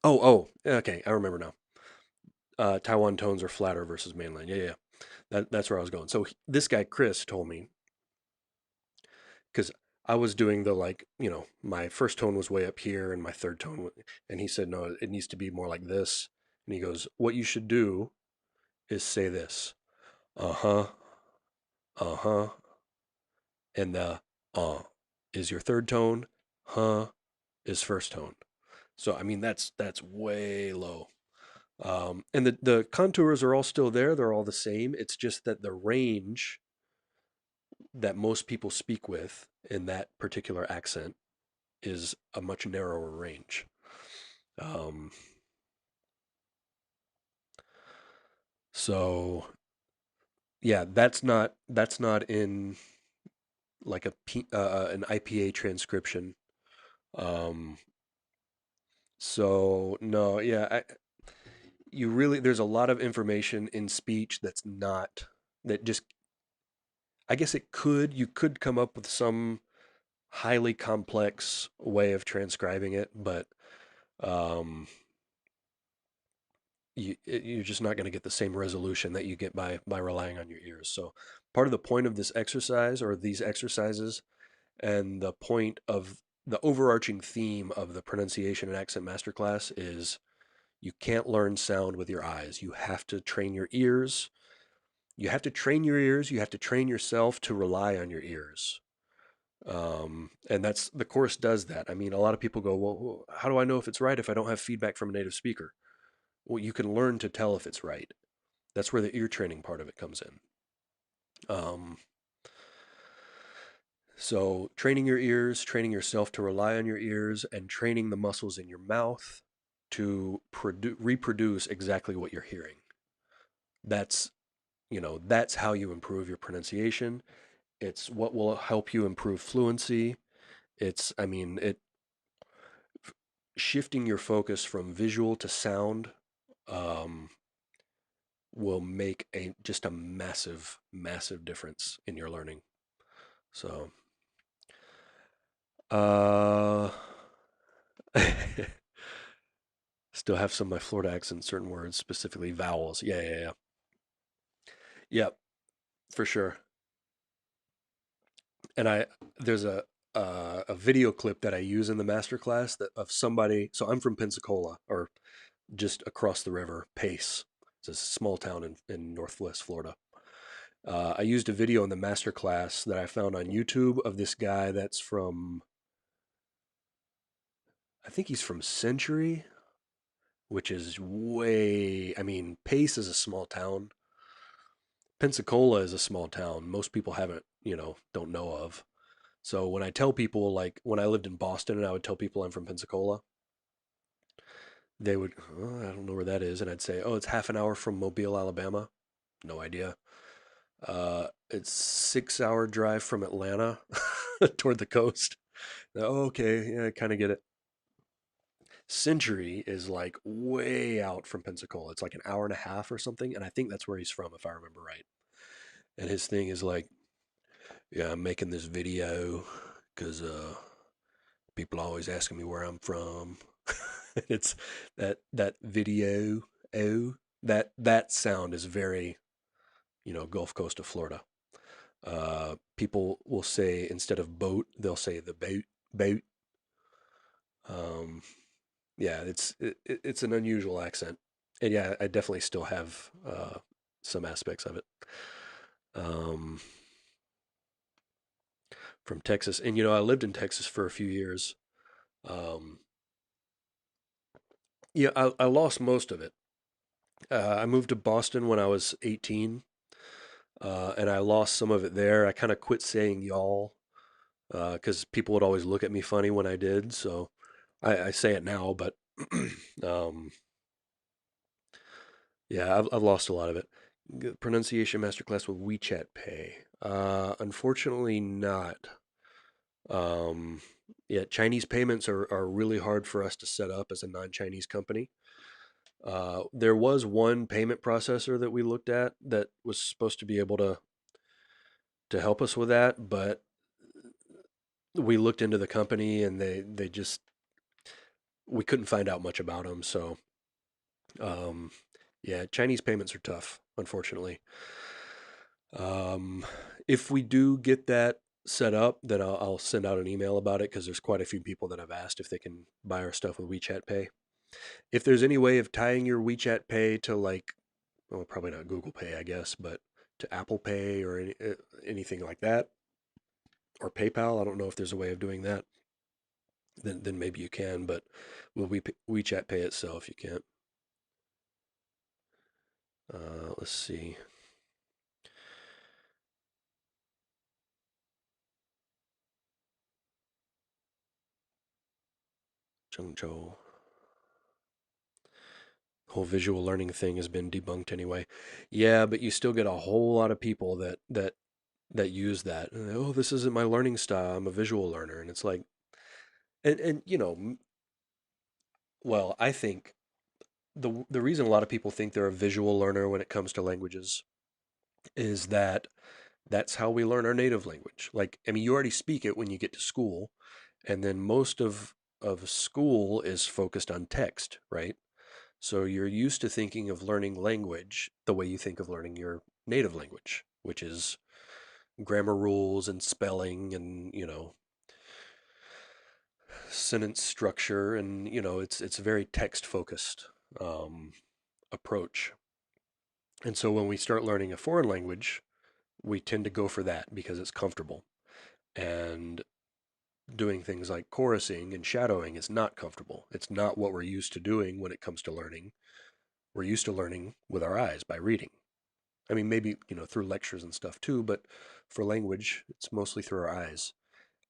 Speaker 1: okay. I remember now. Taiwan tones are flatter versus mainland. Yeah, yeah. That's where I was going. So this guy, Chris, told me, because I was doing the like, my first tone was way up here and my third tone, and he said, no, it needs to be more like this. And he goes, what you should do is say this, uh huh, uh huh, and the is your third tone, huh is first tone. So I mean that's way low. And the contours are all still there. They're all the same. It's just that the range that most people speak with in that particular accent is a much narrower range. Um, so yeah, that's not in like an IPA transcription. Um, so no, yeah, you really there's a lot of information in speech that's not that just I guess you could come up with some highly complex way of transcribing it, but um, you're just not going to get the same resolution that you get by relying on your ears. So part of the point of this exercise or these exercises and the point of the overarching theme of the pronunciation and accent masterclass is you can't learn sound with your eyes. You have to train your ears. You have to train your ears. You have to train yourself to rely on your ears. And that's the course does that. I mean, a lot of people go, well, how do I know if it's right if I don't have feedback from a native speaker? Well, you can learn to tell if it's right. That's where the ear training part of it comes in. Um, so, training your ears, training yourself to rely on your ears, and training the muscles in your mouth to reproduce exactly what you're hearing. That's that's how you improve your pronunciation. It's what will help you improve fluency. It's, I mean, it shifting your focus from visual to sound um, will make a just a massive, massive difference in your learning. So, uh, still have some of my Florida accent, certain words, specifically vowels. Yeah, yeah, yeah. Yep, for sure. And there's a video clip that I use in the masterclass that of somebody. So I'm from Pensacola, or just across the river, Pace. It's a small town in Northwest Florida. I used a video in the masterclass that I found on YouTube of this guy that's from, I think he's from Century, which is way, I mean, Pace is a small town. Pensacola is a small town. Most people haven't, don't know of. So when I tell people, like when I lived in Boston and I would tell people I'm from Pensacola, they would, oh, I don't know where that is. And I'd say, oh, it's half an hour from Mobile, Alabama. No idea. It's 6 hour drive from Atlanta toward the coast. Oh, okay, yeah, I kind of get it. Century is like way out from Pensacola. It's like an hour and a half or something, and I think that's where he's from, if I remember right. And his thing is like, yeah, I'm making this video because people are always asking me where I'm from. It's that video. Oh, that sound is very Gulf Coast of Florida. People will say instead of boat, they'll say the boat. Um, yeah, it's an unusual accent, and yeah, I definitely still have some aspects of it um, from Texas. And I lived in Texas for a few years. Um, yeah, I lost most of it. I moved to Boston when I was 18, and I lost some of it there. I kind of quit saying y'all because people would always look at me funny when I did. So I say it now, but um, yeah, I've lost a lot of it. Pronunciation masterclass with WeChat Pay. Unfortunately, not. Um, yeah, Chinese payments are really hard for us to set up as a non-Chinese company. There was one payment processor that we looked at that was supposed to be able to to help us with that, but we looked into the company and they just we couldn't find out much about them. So um, yeah, Chinese payments are tough, unfortunately. Um, if we do get that set up, then I'll send out an email about it because there's quite a few people that have asked if they can buy our stuff with WeChat Pay. If there's any way of tying your WeChat Pay to like, well, probably not Google Pay, I guess, but to Apple Pay or anything like that, or PayPal, I don't know if there's a way of doing that. Then maybe you can, but will WeChat Pay itself, you can't. Let's see. Zhengzhou. Whole visual learning thing has been debunked anyway. Yeah, but you still get a whole lot of people that use that. Oh, this isn't my learning style. I'm a visual learner, and it's like, and well, I think the reason a lot of people think they're a visual learner when it comes to languages is that that's how we learn our native language. Like, I mean, you already speak it when you get to school, and then most of school is focused on text, right? So you're used to thinking of learning language the way you think of learning your native language, which is grammar rules and spelling and, sentence structure and, it's a very text focused um, approach. And so when we start learning a foreign language, we tend to go for that because it's comfortable. And doing things like chorusing and shadowing is not comfortable. It's not what we're used to doing when it comes to learning. We're used to learning with our eyes by reading. I mean, maybe, through lectures and stuff too, but for language, it's mostly through our eyes.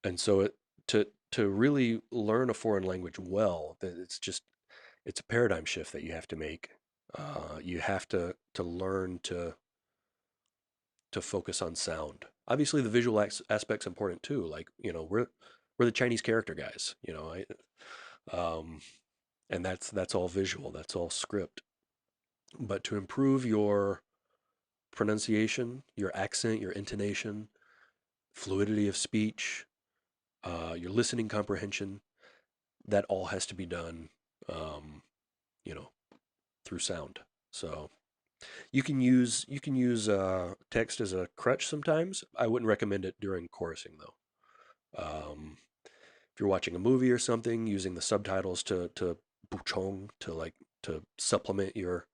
Speaker 1: And so to really learn a foreign language well, it's a paradigm shift that you have to make. You have to learn to focus on sound. Obviously, the visual aspect's important too. Like, we're the Chinese character guys, um, and that's all visual. That's all script. But to improve your pronunciation, your accent, your intonation, fluidity of speech, your listening comprehension, that all has to be done, um, you know, through sound. So you can use text as a crutch sometimes. I wouldn't recommend it during chorusing though. If you're watching a movie or something, using the subtitles to buchong to supplement your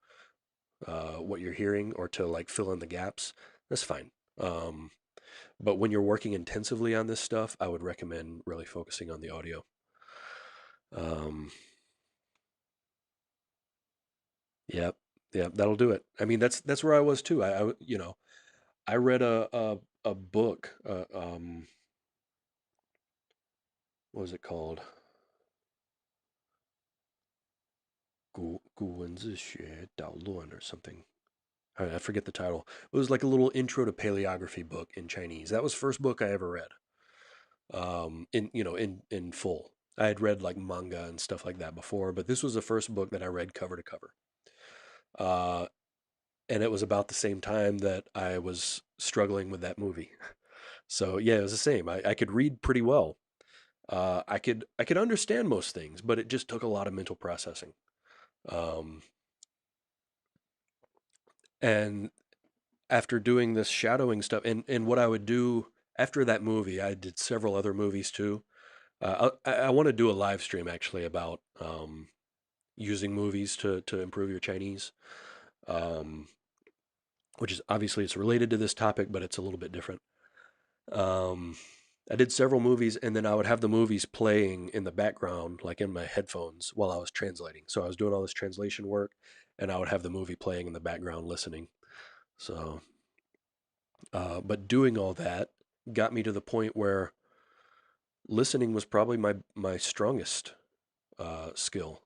Speaker 1: what you're hearing or to like fill in the gaps, that's fine. Um, but when you're working intensively on this stuff, I would recommend really focusing on the audio. Um, yep, yep, that'll do it. I mean, that's where I was too. I read a book. What was it called? 古文字学导论 or something. I forget the title. It was like a little intro to paleography book in Chinese. That was the first book I ever read. In full. I had read like manga and stuff like that before, but this was the first book that I read cover to cover. Uh, and it was about the same time that I was struggling with that movie. So yeah, it was the same. I could read pretty well. I could understand most things, but it just took a lot of mental processing. Um, and after doing this shadowing stuff, and what I would do after that movie, I did several other movies too. I want to do a live stream actually about using movies to improve your Chinese, um, which is obviously it's related to this topic, but it's a little bit different. Um, I did several movies, and then I would have the movies playing in the background, like in my headphones, while I was translating. So I was doing all this translation work, and I would have the movie playing in the background, listening. So, but doing all that got me to the point where listening was probably my strongest skill.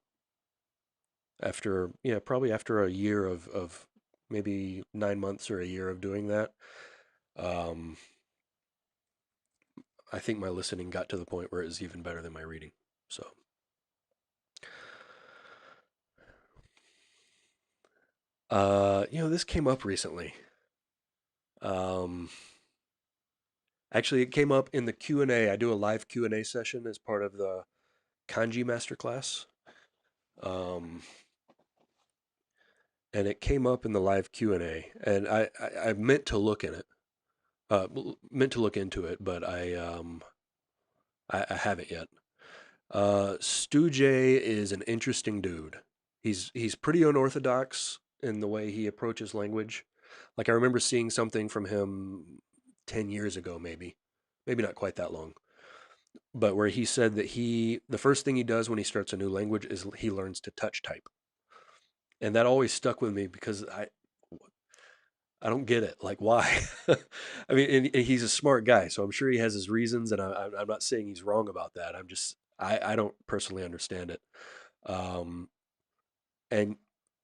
Speaker 1: After probably after a year of maybe 9 months or a year of doing that, um, I think my listening got to the point where it was even better than my reading. So, this came up recently. Um, Actually, it came up in the Q&A. I do a live Q&A session as part of the kanji masterclass. Um, and it came up in the live Q&A, and I meant to look in it, meant to look into it, but I haven't yet. Stu J is an interesting dude. He's pretty unorthodox in the way he approaches language. Like I remember seeing something from him 10 years ago, maybe not quite that long, but where he said that the first thing he does when he starts a new language is he learns to touch type, and that always stuck with me because I don't get it. Like, why? I mean, and he's a smart guy, so I'm sure he has his reasons, and I'm not saying he's wrong about that. I don't personally understand it. Um, and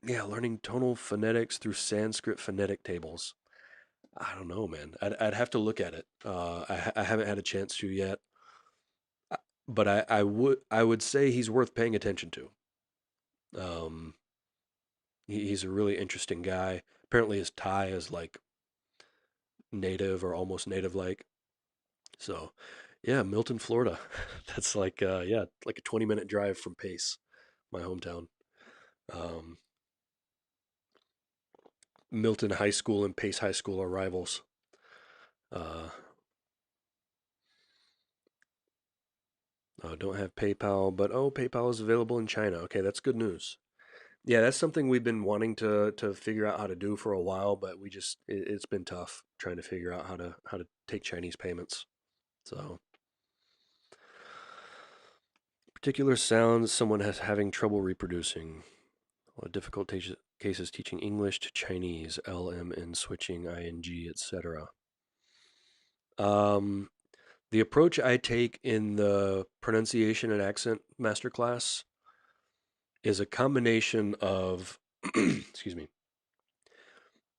Speaker 1: yeah, learning tonal phonetics through Sanskrit phonetic tables. I don't know, man. I'd have to look at it. I haven't had a chance to yet, but I would say he's worth paying attention to. Um, he's a really interesting guy. Apparently, his Thai is like native or almost native like. So, yeah, Milton, Florida. That's like yeah, like a 20-minute drive from Pace, my hometown. Um, Milton High School and Pace High School are rivals. Uh, don't have PayPal, but oh, PayPal is available in China. Okay, that's good news. Yeah, that's something we've been wanting to figure out how to do for a while, but it's been tough trying to figure out how to take Chinese payments. So, particular sounds someone has having trouble reproducing. Difficult cases teaching English to Chinese, LMN switching, ing, etc. Um, the approach I take in the pronunciation and accent masterclass is a combination of, excuse me,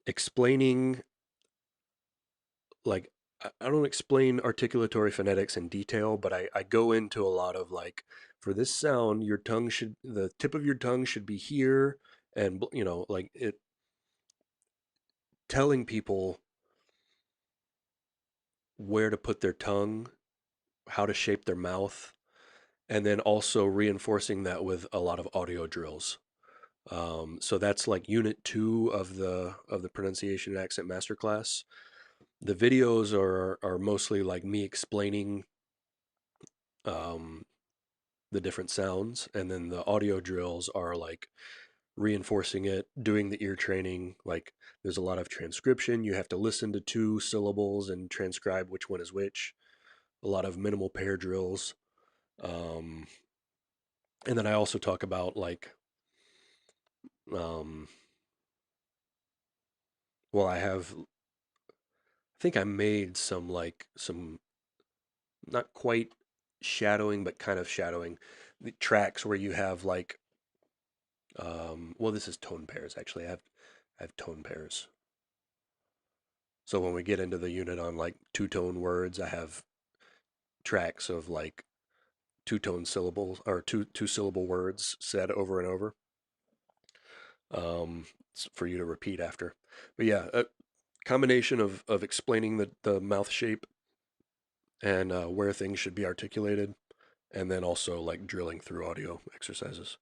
Speaker 1: explaining, like, I don't explain articulatory phonetics in detail, but I go into a lot of like, for this sound, the tip of your tongue should be here. And, like telling people where to put their tongue, how to shape their mouth, and then also reinforcing that with a lot of audio drills. So that's like unit 2 of the pronunciation and accent masterclass. The videos are mostly like me explaining um, the different sounds, and then the audio drills are like reinforcing it, doing the ear training. Like there's a lot of transcription. You have to listen to 2 syllables and transcribe which one is which. A lot of minimal pair drills. Um, and then I also talk about like, um, well, I think I made some not quite shadowing, but kind of shadowing the tracks where you have like, well, this is tone pairs actually. I have tone pairs. So when we get into the unit on like two-tone words, I have tracks of like two-tone syllables or two syllable words said over and over, um, for you to repeat after. But yeah, a combination of explaining the mouth shape and where things should be articulated, and then also like drilling through audio exercises.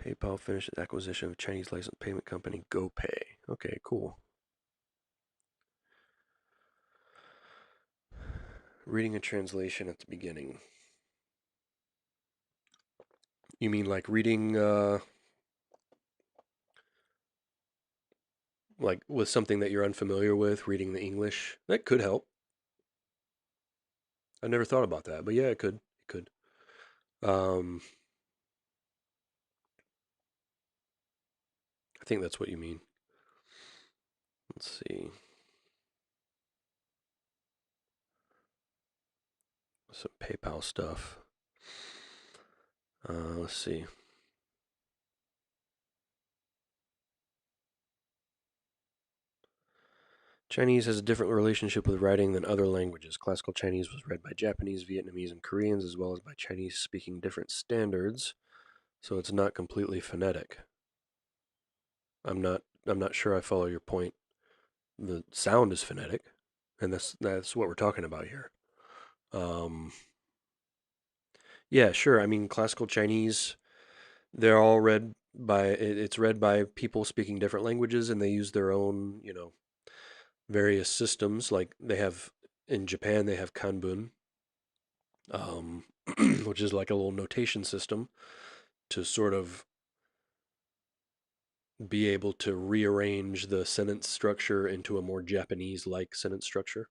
Speaker 1: PayPal finished its acquisition of Chinese licensed payment company GoPay. Okay, cool. Reading a translation at the beginning. You mean like reading like with something that you're unfamiliar with, reading the English? That could help. I never thought about that, but yeah, it could. It could. Um, I think that's what you mean. Let's see. Some PayPal stuff. Let's see. Chinese has a different relationship with writing than other languages. Classical Chinese was read by Japanese, Vietnamese, and Koreans, as well as by Chinese speaking different standards, so it's not completely phonetic. I'm not sure I follow your point. the sound is phonetic, and that's what we're talking about here. Um, yeah, sure. I mean, classical Chinese, they're all read by it's read by people speaking different languages, and they use their own, various systems. Like they have in Japan, they have kanbun, um, which is like a little notation system to sort of be able to rearrange the sentence structure into a more Japanese-like sentence structure.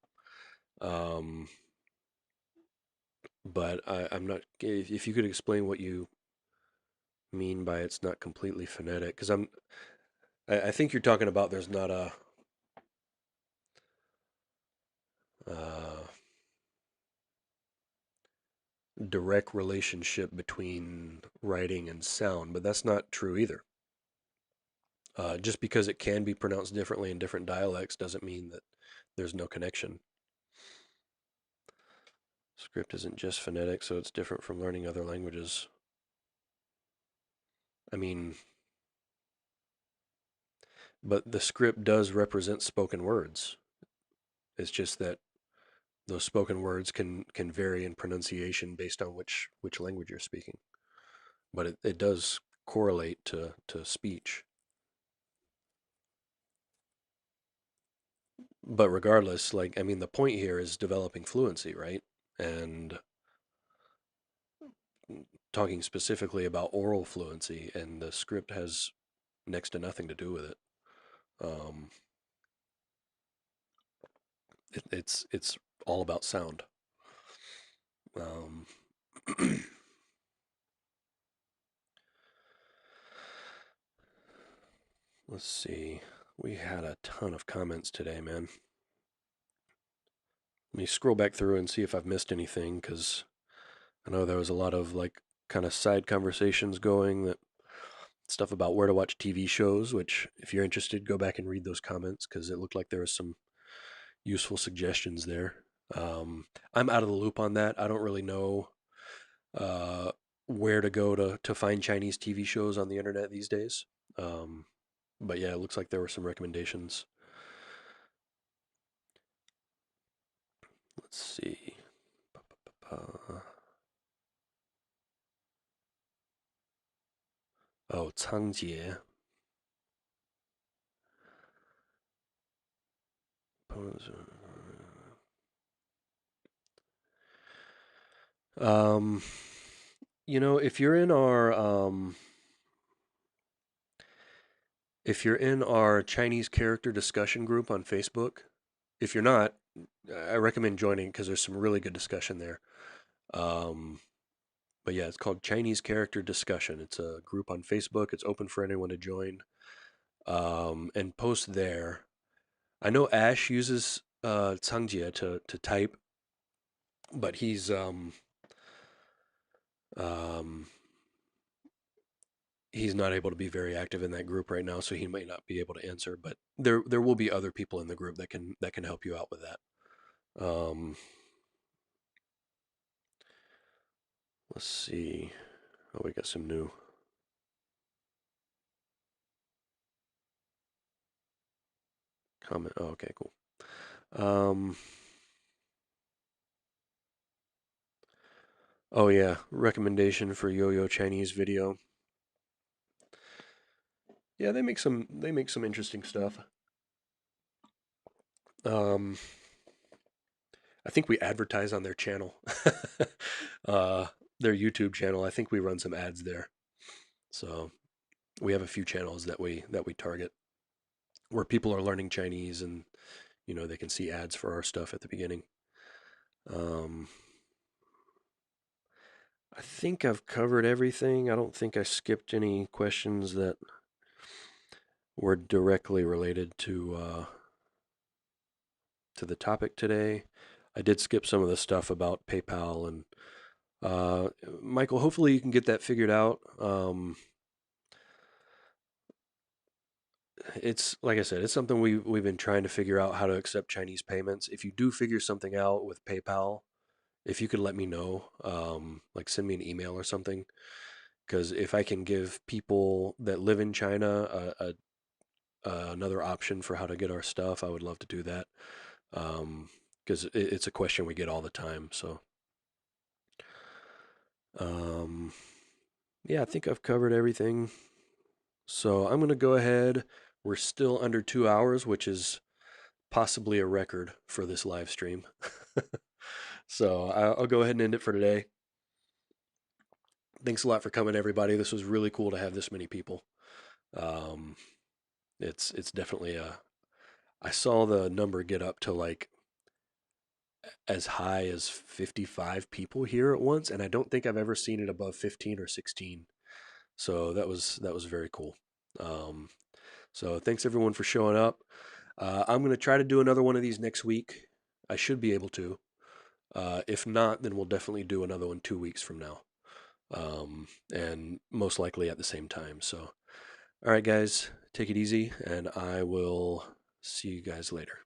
Speaker 1: Um, but I'm not. If you could explain what you mean by it's not completely phonetic, because I think you're talking about there's not a uh, direct relationship between writing and sound, but that's not true either. Just because it can be pronounced differently in different dialects doesn't mean that there's no connection. Script isn't just phonetic, so it's different from learning other languages. I mean, but the script does represent spoken words. It's just that those spoken words can vary in pronunciation based on which language you're speaking. But it does correlate to speech. But regardless, like I mean, the point here is developing fluency, right? And talking specifically about oral fluency, and the script has next to nothing to do with it. Um, it's all about sound. Um, let's see. We had a ton of comments today, man. Let me scroll back through and see if I've missed anything because I know there was a lot of like kind of side conversations going that stuff about where to watch TV shows, which if you're interested, go back and read those comments because it looked like there was some useful suggestions there. Um, I'm out of the loop on that. I don't really know uh, where to go to find Chinese TV shows on the internet these days. Um, but yeah, it looks like there were some recommendations. Let's see. Uh, oh, Cangjie. Um, if you're in our Chinese character discussion group on Facebook, if you're not, I recommend joining because there's some really good discussion there. Um, but yeah, it's called Chinese Character Discussion. It's a group on Facebook. It's open for anyone to join and post there. I know Ash uses Cangjie to type, but um, he's not able to be very active in that group right now, so he might not be able to answer. But there will be other people in the group that can help you out with that. Um, let's see. Oh, we got some new comment. Oh, okay, cool. Um, oh yeah, recommendation for Yo-Yo Chinese video. Yeah, they make some interesting stuff. Um, I think we advertise on their channel, uh, their YouTube channel. I think we run some ads there. So we have a few channels that we target where people are learning Chinese, and they can see ads for our stuff at the beginning. Um, I think I've covered everything. I don't think I skipped any questions that were directly related to the topic today. I did skip some of the stuff about PayPal and Michael. Hopefully, you can get that figured out. It's like I said, it's something we've been trying to figure out how to accept Chinese payments. If you do figure something out with PayPal, if you could let me know, like send me an email or something, because if I can give people that live in China another option for how to get our stuff, I would love to do that. Because it's a question we get all the time. So, um, yeah, I think I've covered everything. So I'm going to go ahead. We're still under 2 hours, which is possibly a record for this live stream. So I'll go ahead and end it for today. Thanks a lot for coming, everybody. This was really cool to have this many people. Um, it's definitely a. I saw the number get up to like as high as 55 people here at once, and I don't think I've ever seen it above 15 or 16. So that was very cool. Um, so thanks everyone for showing up. I'm gonna try to do another one of these next week. I should be able to. If not, then we'll definitely do another one 2 weeks from now, and most likely at the same time. So, all right, guys, take it easy, and I will see you guys later.